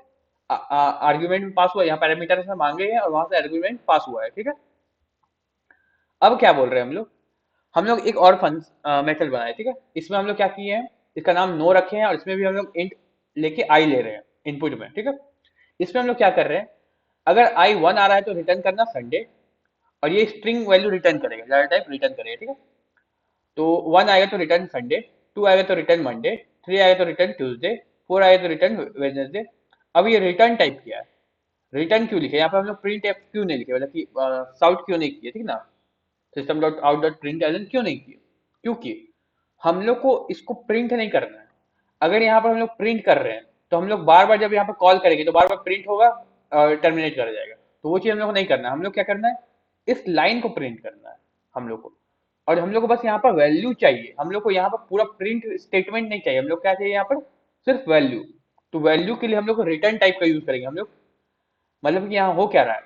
आर्ग्यूमेंट में पास हुआ, यहाँ पैरामीटर से मांगे हैं और वहां से आर्ग्यूमेंट पास हुआ है, ठीक है। अब क्या बोल रहे हैं हम लोग एक और मेथड बनाए, ठीक है। इसमें हम लोग क्या किए हैं, इसका नाम नो रखे हैं, और इसमें भी हम लोग इंट लेके आई ले रहे हैं इनपुट में, ठीक है। इसमें हम लोग क्या कर रहे हैं, अगर आई वन आ रहा है तो रिटर्न करना संडे, और ये स्ट्रिंग वैल्यू रिटर्न करेगा, डाटा टाइप रिटर्न करेगा, ठीक है। तो वन आएगा तो रिटर्न संडे, टू आएगा तो रिटर्न मंडे, थ्री आएगा तो रिटर्न ट्यूसडे, फोर आएगा तो रिटर्न वेडनेसडे। अब ये रिटर्न टाइप किया है, रिटर्न क्यों लिखे यहाँ पे हम लोग, प्रिंट एफ क्यों नहीं लिखे, मतलब कि साउट क्यों नहीं किए, ठीक ना। System dot out dot println क्यों नहीं किए, क्योंकि हम लोग को इसको प्रिंट नहीं करना है। अगर यहाँ पर हम लोग प्रिंट कर रहे हैं, तो हम लोग बार बार जब यहाँ पर कॉल करेंगे तो बार बार प्रिंट होगा और टर्मिनेट कर जाएगा, तो वो चीज हम लोग को नहीं करना है। हम लोग क्या करना है, इस लाइन को प्रिंट करना है हम लोग को, और हम लोग को बस यहाँ पर वैल्यू चाहिए, हम लोग को यहाँ पर पूरा प्रिंट स्टेटमेंट नहीं चाहिए, हम लोग क्या चाहिए यहाँ पर, सिर्फ वैल्यू। तो वैल्यू के लिए हम लोग रिटर्न टाइप का यूज करेंगे हम लोग। मतलब कि यहाँ हो क्या रहा है,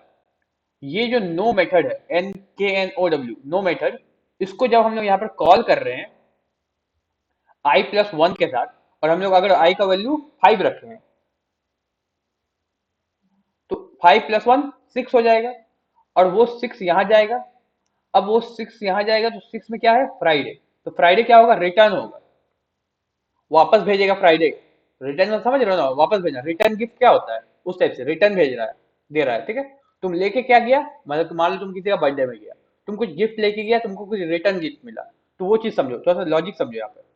ये जो नो मेथड है, NKNOW नो मेथड, इसको जब हम लोग यहाँ पर कॉल कर रहे हैं i+1 के साथ, और हम लोग अगर i का वैल्यू 5 रख रहे हैं, तो 5+1 6 हो जाएगा, और वो 6 यहाँ जाएगा। अब वो 6 यहाँ जाएगा तो 6 में क्या है, फ्राइडे, तो फ्राइडे क्या होगा, रिटर्न होगा, वापस भेजेगा फ्राइडे। रिटर्न में समझ रहे हो ना, वापस भेजना, रिटर्न गिफ्ट क्या होता है, उस टाइप से रिटर्न भेज रहा है, दे रहा है, ठीक है। तुम लेके क्या गया, मतलब मान लो तुम किसी का बर्थडे में गया, तुम कुछ गिफ्ट लेके गया, तुमको कुछ रिटर्न गिफ्ट मिला, तो वो चीज समझो, थोड़ा सा लॉजिक समझो यहाँ पे।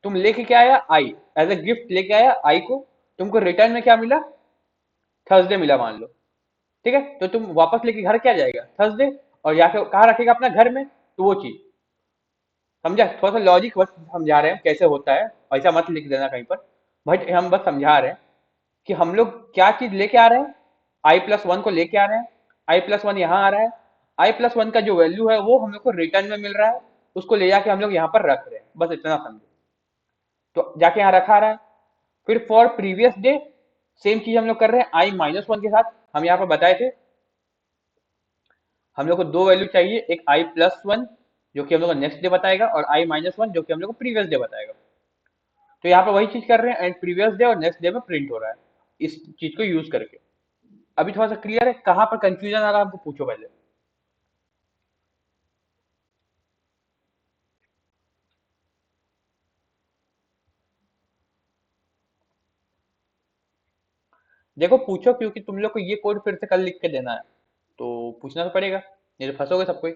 तुम लेके क्या आया, आई, एज ए गिफ्ट लेके आया आई को, तुमको रिटर्न में क्या मिला, थर्सडे मिला मान लो, ठीक है। तो तुम वापस लेके घर क्या जाएगा, थर्सडे, और जाके कहाँ रखेगा, अपना घर में, तो वो चीज समझा, थोड़ा सा लॉजिक बस समझा रहे हैं कैसे होता है, ऐसा मत लिख देना कहीं पर, बट हम बस समझा रहे हैं कि हम लोग क्या चीज लेके आ रहे हैं, i+1 को लेके आ रहे हैं, i+1 यहाँ आ रहा है, i+1 का जो वैल्यू है वो हम लोग को रिटर्न में मिल रहा है, उसको ले जाके हम लोग यहाँ पर रख रहे हैं, बस इतना समझो। तो जाके यहाँ रखा रहा है, फिर फॉर प्रीवियस डे सेम चीज हम लोग कर रहे हैं i-1 के साथ। हम यहाँ पर बताए थे हम लोग को दो वैल्यू चाहिए, एक i+1 जो कि हम लोग को नेक्स्ट डे बताएगा, और i-1 जो कि हम लोग को प्रीवियस डे बताएगा। तो यहाँ पर वही चीज कर रहे हैं, एंड प्रीवियस डे और नेक्स्ट डे में प्रिंट हो रहा है इस चीज को यूज करके। अभी थोड़ा सा क्लियर है, कहाँ पर कंफ्यूजन आ रहा है हमको पूछो पहले। देखो पूछो, क्योंकि तुम लोग को ये कोड फिर से कल लिख के देना है, तो पूछना तो पड़ेगा, नहीं तो फंसोगे सब कोई।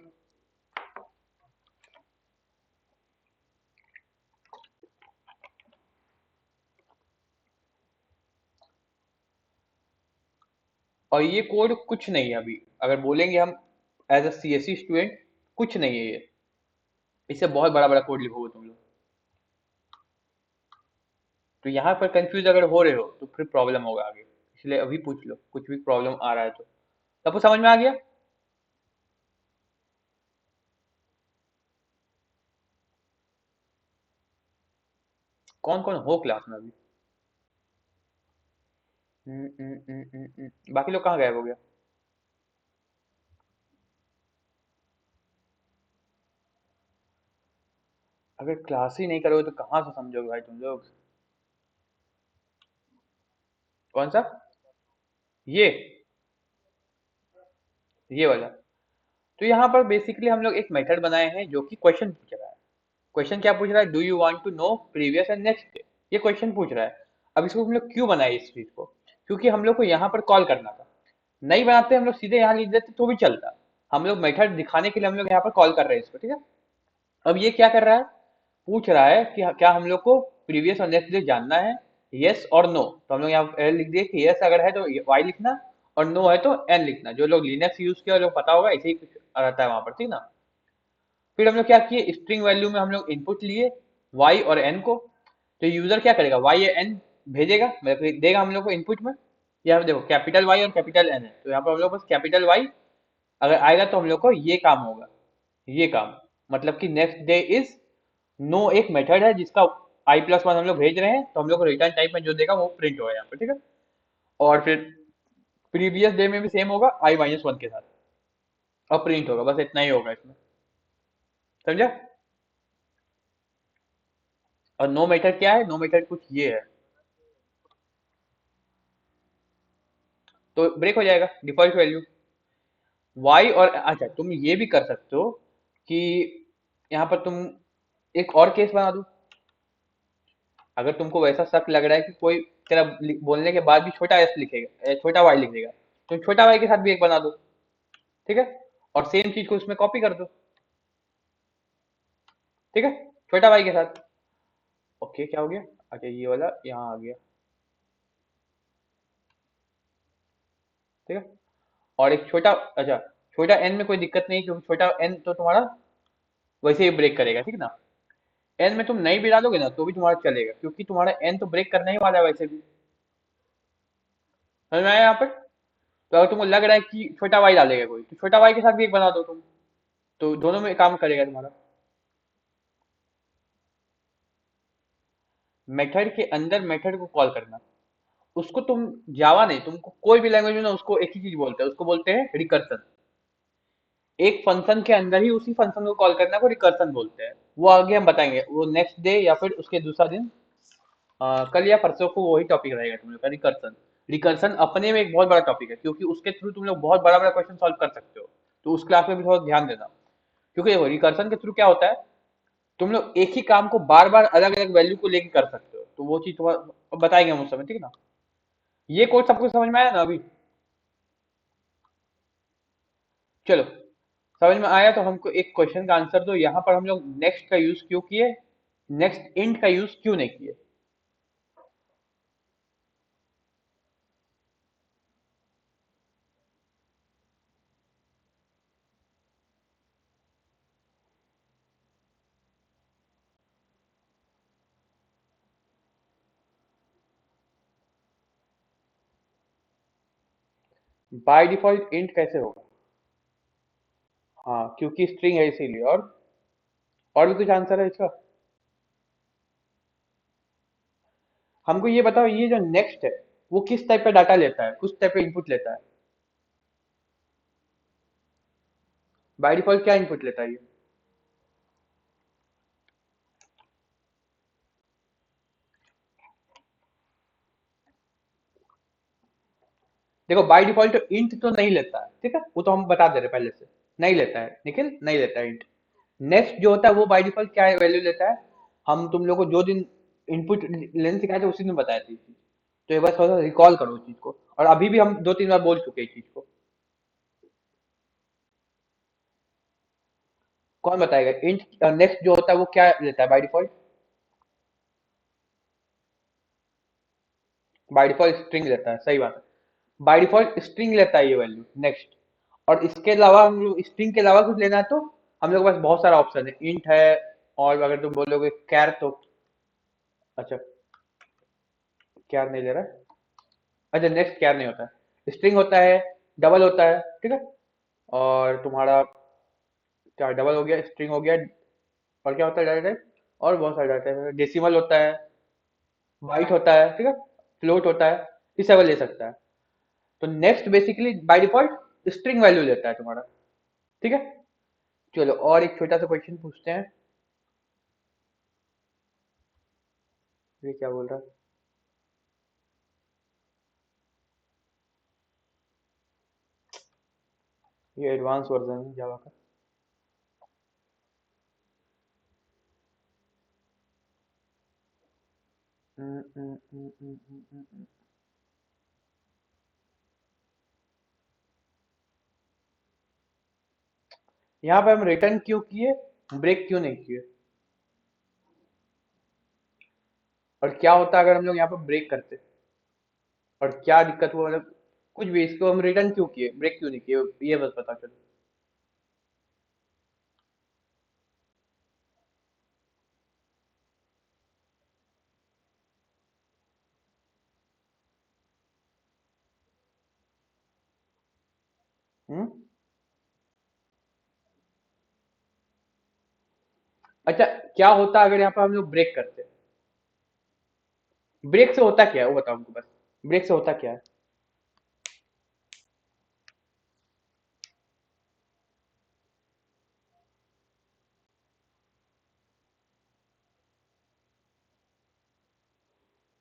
और ये कोड कुछ नहीं है अभी, अगर बोलेंगे हम एज अ CSE स्टूडेंट, कुछ नहीं है ये। इससे बहुत बड़ा बड़ा कोड लिखोगे तुम लोग। तो यहाँ पर कंफ्यूज अगर हो रहे हो तो फिर प्रॉब्लम होगा आगे, इसलिए अभी पूछ लो कुछ भी प्रॉब्लम आ रहा है तो। सबको समझ में आ गया? कौन कौन हो क्लास में अभी? बाकी लोग कहाँ गायब हो गया? अगर क्लास ही नहीं करोगे तो कहाँ से समझोगे भाई तुम लोग? कौन सा? ये वाला। तो यहाँ पर बेसिकली हम लोग एक मेथड बनाए हैं जो कि क्वेश्चन पूछ रहा है। क्वेश्चन क्या पूछ रहा है? Do you want to know previous and next day. ये क्वेश्चन पूछ रहा है। अब इसको हम लोग क्यों बनाए इस चीज को? क्योंकि हम लोग को यहाँ पर कॉल करना था। नहीं बनाते हम लोग सीधे यहाँ लिख देते तो भी चलता। हम लोग मेथड दिखाने के लिए हम लोग यहाँ पर कॉल कर रहे हैं इसको, ठीक है। अब ये क्या कर रहा है? पूछ रहा है कि क्या हम लोग को प्रीवियस और नेक्स्ट डे जानना है, यस और नो। तो हम लोग यहाँ पे लिख दिए कि यस अगर है तो वाई लिखना, और नो है तो एन लिखना। जो लोग लिनक्स यूज किया लोग पता होगा, ऐसे ही कुछ रहता है वहां पर, ठीक ना। फिर हम लोग क्या किए, स्ट्रिंग वैल्यू में हम लोग इनपुट लिए वाई और एन को। तो यूजर क्या करेगा, वाई या एन भेजेगा, मतलब देगा हम लोग को इनपुट में। यहाँ पे देखो कैपिटल वाई और कैपिटल एन है, तो यहाँ पर हम लोग बस कैपिटल वाई अगर आएगा तो हम लोग को ये काम होगा। ये काम मतलब कि नेक्स्ट डे इज नो एक मेथड है जिसका i+1 हम लोग भेज रहे हैं, तो हम लोग को रिटर्न टाइप में जो देगा वो प्रिंट होगा यहाँ पे, ठीक है। और फिर प्रीवियस डे में भी सेम होगा i-1 के साथ, और प्रिंट होगा, बस इतना ही होगा इसमें। समझा? और नो मेथड क्या है? नो मेथड कुछ ये है। तो ब्रेक हो जाएगा डिफॉल्ट वैल्यू वाई। और अच्छा तुम ये भी कर सकते हो कि यहाँ पर तुम एक और केस बना दो। अगर तुमको वैसा शक लग रहा है कि कोई तेरा बोलने के बाद भी छोटा एस लिखेगा, छोटा वाई लिख देगा, तुम छोटा वाई के साथ भी एक बना दो, ठीक है। और सेम चीज को उसमें कॉपी कर दो, ठीक है, छोटा वाई के साथ। ओके क्या हो गया? अच्छा ये वाला यहाँ आ गया, ठीक है। और एक छोटा, अच्छा छोटा एन में कोई दिक्कत नहीं क्योंकि छोटा एन तो तुम्हारा वैसे ही ब्रेक करेगा, ठीक ना। एन में तुम नहीं भी डालोगे ना तो भी तुम्हारा चलेगा, क्योंकि तुम्हारा एन तो ब्रेक करने ही वाला है वैसे भी। समझ में आया यहाँ पर? तो अगर तुमको लग रहा है कि छोटा वाई डालेगा कोई, तो छोटा वाई के साथ भी एक बना दो तुम, तो दोनों में काम करेगा तुम्हारा। मेथड के अंदर मेथड को कॉल करना, उसको तुम जावा नहीं, तुमको कोई भी लैंग्वेज में ना उसको एक ही चीज बोलते हैं, उसको बोलते हैं रिकर्सन। एक फंक्शन के अंदर ही उसी फंक्शन को कॉल करना को रिकर्सन बोलते हैं। वो आगे हम बताएंगे, वो नेक्स्ट डे या फिर उसके दूसरा दिन, कल या परसों को वही टॉपिक रहेगा तुम लोग का, रिकर्सन। रिकर्सन अपने में एक बहुत बड़ा टॉपिक है, क्योंकि उसके थ्रू तुम लोग बहुत बड़ा बड़ा क्वेश्चन सॉल्व कर सकते हो। तो उस क्लास में भी थोड़ा ध्यान देना, क्योंकि देखो रिकर्सन के थ्रू क्या होता है, तुम लोग एक ही काम को बार बार अलग अलग वैल्यू को लेके कर सकते हो, तो वो चीज थोड़ा बताएंगे हम उस समय, ठीक है ना। ये कोड सबको समझ में आया ना अभी? चलो, समझ में आया तो हमको एक क्वेश्चन का आंसर दो। यहाँ पर हम लोग नेक्स्ट का यूज क्यों किए, नेक्स्ट इंट का यूज क्यों नहीं किए? बाय डिफॉल्ट इंट कैसे होगा? हाँ क्योंकि स्ट्रिंग है इसीलिए। और भी कुछ आंसर है इसका? हमको ये बताओ, ये जो नेक्स्ट है वो किस टाइप का डाटा लेता है, कुछ टाइप का इनपुट लेता है? बाय डिफॉल्ट क्या इनपुट लेता है ये? देखो बाय डिफॉल्ट इंट तो नहीं लेता है, ठीक है, वो तो हम बता दे रहे पहले से। नहीं लेता है निखिल, नहीं लेता है इंट। नेक्स्ट जो होता है वो बाय डिफॉल्ट क्या वैल्यू लेता है? हम तुम लोग को जो दिन इनपुट लेने सिखाए थे उसी दिन बताया था ये चीज। तो एक बार थोड़ा सा रिकॉल करो उस चीज को, और अभी भी हम 2-3 बार बोल चुके हैं इस चीज को। कौन बताएगा इंट नेक्स्ट जो होता है वो क्या लेता है by default? By default string लेता है, सही बात है। बाय डिफॉल्ट स्ट्रिंग लेता है ये वैल्यू नेक्स्ट। और इसके अलावा हम लोग स्ट्रिंग के अलावा कुछ लेना है तो हम लोग के पास बहुत सारा ऑप्शन है, इंट है, और अगर तुम बोलोगे कैर तो, अच्छा कैर नहीं ले रहा है, अच्छा नेक्स्ट कैर नहीं होता है, स्ट्रिंग होता है, डबल होता है, ठीक है, और तुम्हारा क्या डबल हो गया, स्ट्रिंग हो गया, और क्या होता है डाटा टाइप, और बहुत सारे डाटा टाइप, डेसिमल होता है, बाइट होता है, ठीक है, फ्लोट होता है, इस सब ले सकता है। तो next basically by default string value लेता है तुम्हारा, ठीक है। चलो और एक छोटा सा क्वेश्चन पूछते हैं, ये क्या बोल रहा है, ये एडवांस वर्जन है जावा का। हम्म, हम्म, हम्म, हम्म, हम्म, हम्म। यहाँ पे हम रिटर्न क्यों किए, ब्रेक क्यों नहीं किए, और क्या होता अगर हम लोग यहाँ पे ब्रेक करते, और क्या दिक्कत हुआ, मतलब कुछ भी, इसको हम रिटर्न क्यों किए, ब्रेक क्यों नहीं किए, ये बस पता चलो। हम्म। अच्छा, क्या होता अगर यहाँ पे हम लोग ब्रेक करते, ब्रेक से होता क्या है वो बताओ हमको बस, ब्रेक से होता क्या है।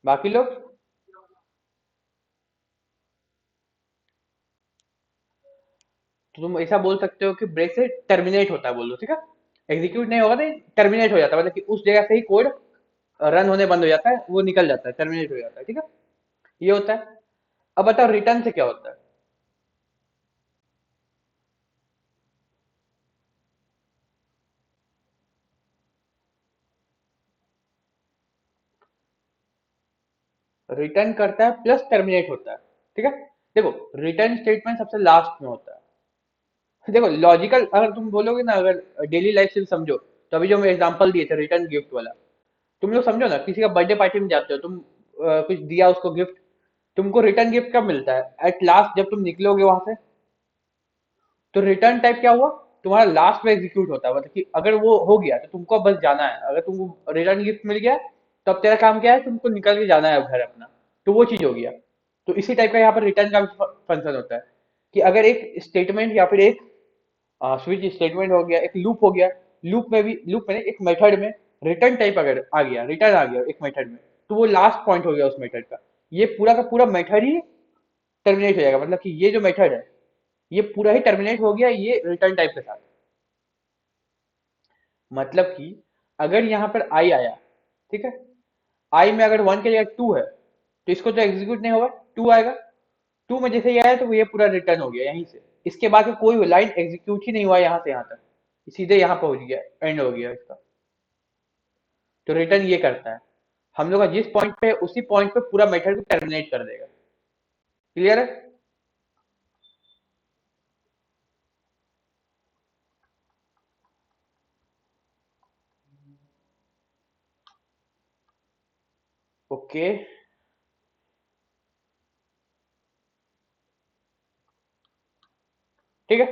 बाकी लोग, तो तुम ऐसा बोल सकते हो कि ब्रेक से टर्मिनेट होता है, बोल दो, ठीक है, एग्जीक्यूट नहीं होगा तो टर्मिनेट हो जाता है, मतलब कि उस जगह से ही कोड रन होने बंद हो जाता है, वो निकल जाता है, टर्मिनेट हो जाता है, ठीक है, ये होता है। अब बताओ रिटर्न से क्या होता है, रिटर्न करता है प्लस टर्मिनेट होता है, ठीक है। देखो रिटर्न स्टेटमेंट सबसे लास्ट में होता है, देखो लॉजिकल अगर तुम बोलोगे ना, अगर डेली लाइफ से समझो, तो अभी जो मैं एग्जांपल दिए थे रिटर्न गिफ्ट वाला, तुम लोग समझो ना, किसी का बर्थडे पार्टी में जाते हो तुम, कुछ दिया उसको गिफ्ट, तुमको रिटर्न गिफ्ट कब मिलता है, एट लास्ट जब तुम निकलोगे वहां से। तो रिटर्न टाइप क्या हुआ, तुम्हारा लास्ट में एग्जीक्यूट होता है, मतलब कि अगर वो हो गया तो तुमको अब बस जाना है, अगर तुमको रिटर्न गिफ्ट मिल गया तो अब तेरा काम क्या है, तुमको निकल के जाना है घर अपना, तो वो चीज हो गया। तो इसी टाइप का यहाँ पर रिटर्न का फंक्शन होता है, कि अगर एक स्टेटमेंट या फिर एक स्विच स्टेटमेंट हो गया, एक लूप हो गया, लूप में एक मेथड में रिटर्न टाइप अगर आ गया, रिटर्न आ गया एक मेथड में, तो वो लास्ट पॉइंट हो गया उस मेथड का, ये पूरा का पूरा मेथड ही टर्मिनेट हो जाएगा, मतलब कि ये जो मेथड है ये पूरा ही टर्मिनेट हो गया ये रिटर्न टाइप के साथ। मतलब कि अगर यहाँ पर आई आया, ठीक है, आई में अगर वन की जगह टू है तो इसको तो एग्जीक्यूट नहीं होगा, टू आएगा, टू में जैसे ये आया तो ये पूरा रिटर्न हो गया यहीं से, इसके बाद का कोई लाइन एग्जीक्यूट ही नहीं हुआ यहाँ से यहाँ तक, सीधे यहाँ पहुंच गया, एंड हो गया इसका। तो रिटर्न ये करता है, हम लोग का जिस पॉइंट पे है, उसी पॉइंट पे पूरा मेथड को टर्मिनेट कर देगा। क्लियर है। ओके, ठीक है,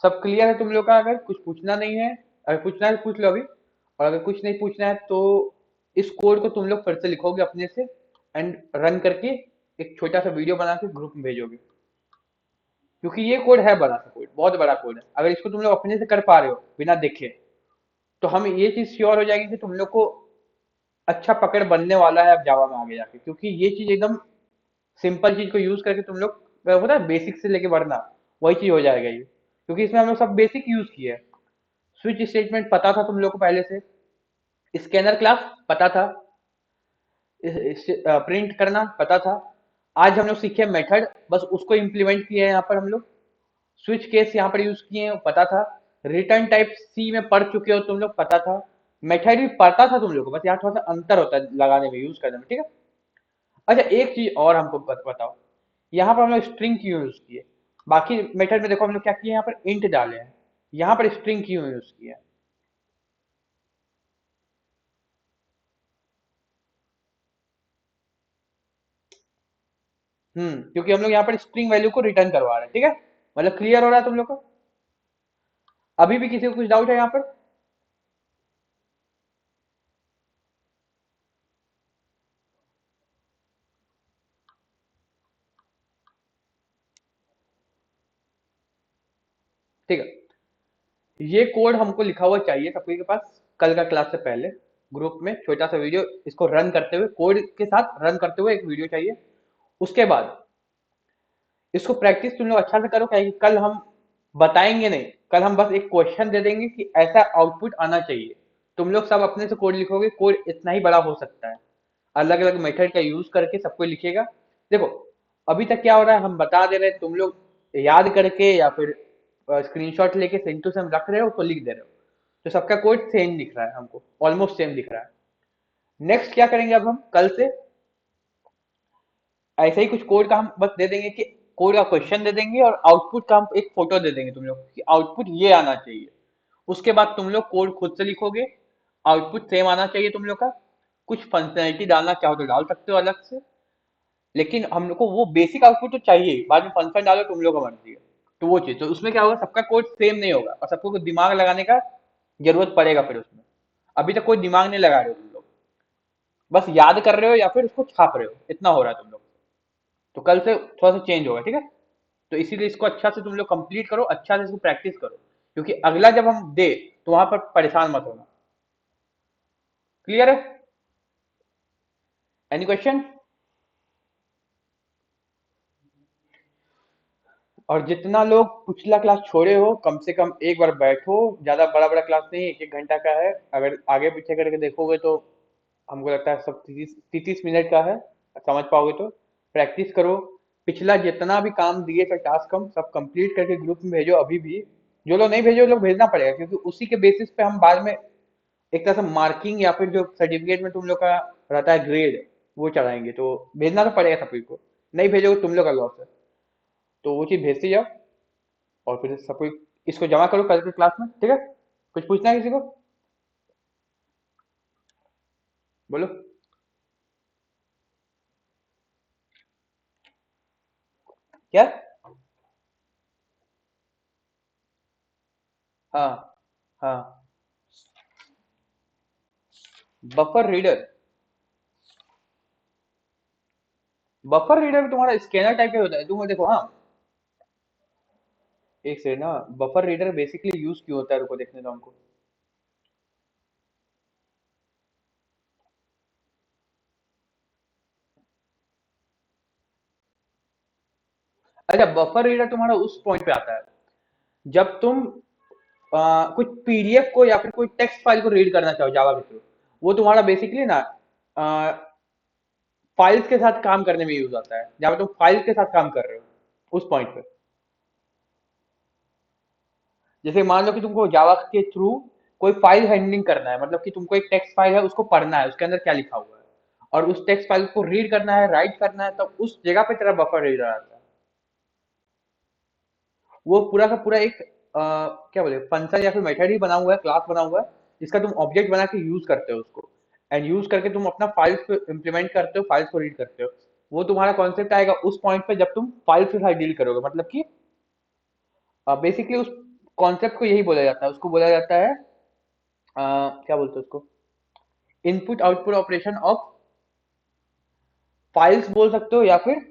सब क्लियर है तुम लोग का, अगर कुछ पूछना नहीं है, अगर पूछना है तो पूछ लो अभी, और अगर कुछ नहीं पूछना है तो इस कोड को तुम लोग फिर से लिखोगे अपने से, एंड रन करके एक छोटा सा वीडियो बना के ग्रुप में भेजोगे, क्योंकि ये कोड है बड़ा सा कोड, बहुत बड़ा कोड है, अगर इसको तुम लोग अपने से कर पा रहे हो बिना देखे, तो हम ये चीज श्योर हो जाएगी कि तुम लोग को अच्छा पकड़ बनने वाला है अब जावा में आगे जाके, क्योंकि ये चीज एकदम सिंपल चीज को यूज करके तुम लोग, पता है बेसिक से लेके बढ़ना, वही चीज हो जाएगा ये, क्योंकि इसमें हम लोग सब बेसिक यूज किए हैं। स्विच स्टेटमेंट पता था तुम लोग को पहले से, स्कैनर क्लास पता था, प्रिंट करना पता था, आज हम लोग सीखे मेथड, बस उसको इम्प्लीमेंट किए हैं यहाँ पर हम लोग, स्विच केस यहाँ पर यूज किए हैं पता था, रिटर्न टाइप सी में पढ़ चुके हो तुम लोग पता था, मेथड भी पता था तुम लोग को, बस यहाँ थोड़ा सा अंतर होता है लगाने में, यूज करने में, ठीक है। अच्छा एक चीज और हमको बताओ, यहाँ पर हम लोग स्ट्रिंग क्यों यूज किए, बाकी मेथड में देखो हम लोग क्या किए, यहाँ पर इंट डाले हैं, यहाँ पर स्ट्रिंग क्यों यूज की है? क्योंकि हम लोग यहाँ पर स्ट्रिंग वैल्यू को रिटर्न करवा रहे हैं, ठीक है। मतलब क्लियर हो रहा है तुम लोग को? अभी भी किसी को कुछ डाउट है यहाँ पर? ठीक है, ये कोड हमको लिखा हुआ चाहिए सबके के पास, कल का क्लास से पहले ग्रुप में छोटा सा वीडियो इसको रन करते हुए, कोड के साथ रन करते हुए एक वीडियो चाहिए। उसके बाद इसको प्रैक्टिस तुम लोग अच्छा से करो, क्या कल हम बताएंगे नहीं, कल हम बस एक क्वेश्चन दे देंगे कि ऐसा आउटपुट आना चाहिए। तुम लोग सब अपने से कोड लिखोगे, कोड इतना ही बड़ा हो सकता है, अलग अलग मेथड का यूज करके सबको लिखेगा। देखो, अभी तक क्या हो रहा है, हम बता दे रहे हैं, तुम लोग याद करके या फिर स्क्रीनशॉट लेके सेम टू सेम रख रहे हो तो लिख दे रहे हो, तो सबका कोड सेम दिख रहा है, हमको ऑलमोस्ट सेम दिख रहा है। नेक्स्ट क्या करेंगे अब हम कल से, ऐसे ही कुछ कोड का हम बस दे देंगे कि कोड का क्वेश्चन दे देंगे और आउटपुट का हम एक फोटो दे देंगे तुम लोग कि आउटपुट ये आना चाहिए। उसके बाद तुम लोग कोड खुद से लिखोगे, आउटपुट सेम आना चाहिए तुम लोग का। कुछ फंक्शनैलिटी डालना चाहो तो डाल सकते हो अलग से, लेकिन हम लोग को वो बेसिक आउटपुट तो चाहिए, बाद में फंक्शन डालो तुम लोग का मर्जी है। तो वो चीज, तो उसमें क्या होगा, सबका कोड सेम नहीं होगा और सबको कुछ दिमाग लगाने का जरूरत पड़ेगा फिर उसमें। अभी तक कोई दिमाग नहीं लगा रहे हो तुम लोग, बस याद कर रहे हो या फिर उसको छाप रहे हो, इतना हो रहा है तुम लोग। तो कल से थोड़ा सा चेंज होगा, ठीक है। तो इसीलिए इसको अच्छा से तुम लोग कंप्लीट करो, अच्छा से इसको प्रैक्टिस करो, क्योंकि अगला जब हम दे तो वहां पर परेशान मत होना। क्लियर है? Any question? और जितना लोग पिछला क्लास छोड़े हो, कम से कम एक बार बैठो, ज्यादा बड़ा बड़ा क्लास नहीं, एक एक घंटा का है, अगर आगे पीछे करके देखोगे तो हमको लगता है सब 30 30 मिनट का है, समझ पाओगे तो। प्रैक्टिस करो, पिछला जितना भी काम दिए थे टास्क, हम सब कंप्लीट करके ग्रुप में भेजो अभी भी। जो लोग नहीं भेजो, वो लोग भेजना पड़ेगा, क्योंकि उसी के बेसिस पे हम बाद में एक तरह से मार्किंग या फिर जो सर्टिफिकेट में तुम लोग का रहता है ग्रेड, वो चढ़ाएंगे। तो भेजना तो पड़ेगा सभी को, नहीं भेजोगे तुम लोग का लॉस है। तो वो चीज भेजते जाओ, और फिर सब कोई इसको जमा करो कल के क्लास में, ठीक है। कुछ पूछना है किसी को? बोलो। क्या? हाँ, हाँ। Buffer reader? बफर रीडर तुम्हारा स्कैनर टाइप का होता है, तुम देखो। हाँ, एक से ना, बफर रीडर बेसिकली यूज क्यों होता है, रुको देखने दो हमको। अच्छा, बफर रीडर तुम्हारा उस पॉइंट पे आता है जब तुम कुछ पीडीएफ को या फिर कोई टेक्स्ट फाइल को रीड करना चाहो जावा के थ्रू। वो तुम्हारा बेसिकली ना फाइल्स के साथ काम करने में यूज आता है, जहाँ पे तुम फाइल्स के साथ काम कर रहे हो उस पॉइंट पे। जैसे मान लो कि तुमको जावा के थ्रू कोई फाइल हैंडलिंग करना है, मतलब कि तुमको एक टेक्स्ट फाइल है उसको पढ़ना है, उसके अंदर क्या लिखा हुआ है, और उस टेक्स्ट फाइल को रीड करना है, राइट करना है, तब उस जगह पे तेरा बफर रीडर आता है। वो पूरा का पूरा एक क्या बोले, फंक्शन या फिर मेथड ही बना हुआ है, क्लास बना हुआ है, जिसका तुम ऑब्जेक्ट बना के यूज करते हो उसको, एंड यूज करके तुम अपना फाइल्स को इम्प्लीमेंट करते हो, फाइल्स को रीड करते हो। वो तुम्हारा कॉन्सेप्ट आएगा उस पॉइंट पे जब तुम फाइल्स के साथ डील करोगे, मतलब कि बेसिकली उस कॉन्सेप्ट को यही बोला जाता है, उसको बोला जाता है क्या बोलते हैं उसको, input output operation of files बोल सकते हो, या फिर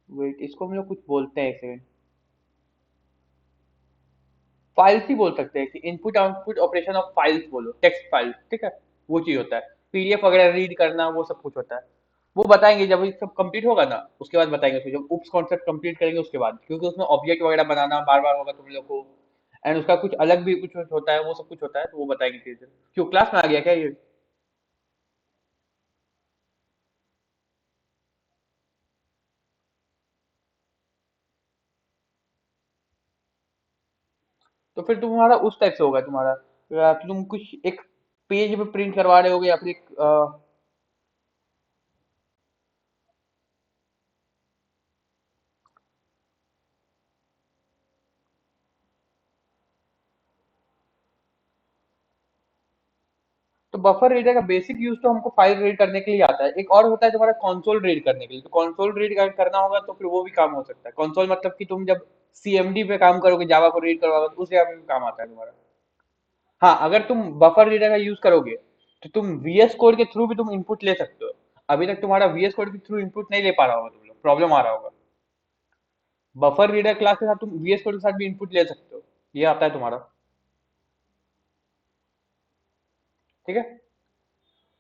वेट, इसको हम लोग कुछ बोलते हैं, एक सेकंड, फाइल्स ही बोल सकते हैं कि input output operation of files बोलो, टेक्स्ट फाइल्स, ठीक है। वो चीज होता है, पीडीएफ वगैरह रीड करना, वो सब कुछ होता है। वो बताएंगे जब ये सब कंप्लीट होगा ना, उसके बाद बताएंगे उसको, जब उप्स कॉन्सेप्ट कंप्लीट करेंगे उसके बाद, क्योंकि उसमें ऑब्जेक्ट वगैरह बनाना बार बार होगा तुम लोग को, एंड उसका कुछ अलग भी कुछ होता है, वो सब कुछ होता है, तो वो बताएंगे धीरे धीरे। क्यों, क्लास में आ गया क्या ये? तो फिर तुम्हारा उस टाइप से होगा तुम्हारा, कि तुम कुछ एक पेज पे प्रिंट करवा रहे होगे या फिर एक तो बफर रीडर का बेसिक यूज तो हमको फाइल रीड करने के लिए आता है। एक और होता है तुम्हारा कंसोल रीड करने के लिए। तो कंसोल रीड करना होगा तो फिर वो भी काम हो सकता है। कंसोल मतलब कि तुम जब सीएमडी पे काम करोगे, जावा को रीड करवाओगे, तो उस जगह पे भी काम आता है तुम्हारा। हाँ, अगर तुम बफर रीडर का यूज करोगे तो तुम वीएस कोड के थ्रू भी तुम इनपुट ले सकते हो। अभी तक तुम्हारा वीएस कोड के थ्रू इनपुट नहीं ले पा रहा होगा, तुम लोग प्रॉब्लम आ रहा होगा। बफर रीडर क्लास के साथ तुम वीएस कोड के साथ भी इनपुट ले सकते हो। ये आता है तुम्हारा। ठीक है।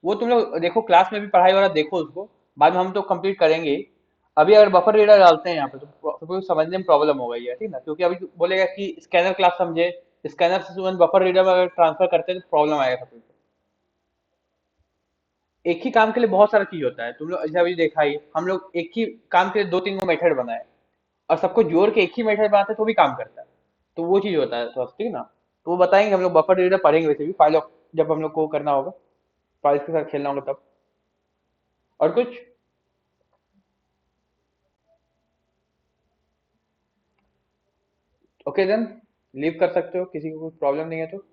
वो तुम लोग देखो, क्लास में भी पढ़ाई वाला देखो उसको। बाद में हम तो कंप्लीट करेंगे ही। अभी अगर बफर रीडर डालते हैं यहाँ पे तो तो समझने में प्रॉब्लम हो गई है, ठीक ना? क्योंकि अभी तो बोलेगा कि स्कैनर क्लास समझे, स्कैनर से तुरंत बफर रीडर में अगर ट्रांसफर करते हैं तो प्रॉब्लम आएगा सब कुछ। एक ही काम के लिए बहुत सारा चीज होता है। तुम लोग जैसे अभी देखा ही, हम लोग एक ही काम के लिए दो तीन गो मेथड बनाए और सबको जोड़ के एक ही मेथड बनाते हैं तो भी काम करता है। तो वो चीज होता है थोड़ा सा, ठीक है ना? तो वो बताएंगे, हम लोग बफर रीडर पढ़ेंगे वैसे भी, फाइल जब हम लोग को करना होगा, फाइल्स के साथ खेलना होगा तब। और कुछ? ओके देन, लीव कर सकते हो, किसी को कोई प्रॉब्लम नहीं है तो।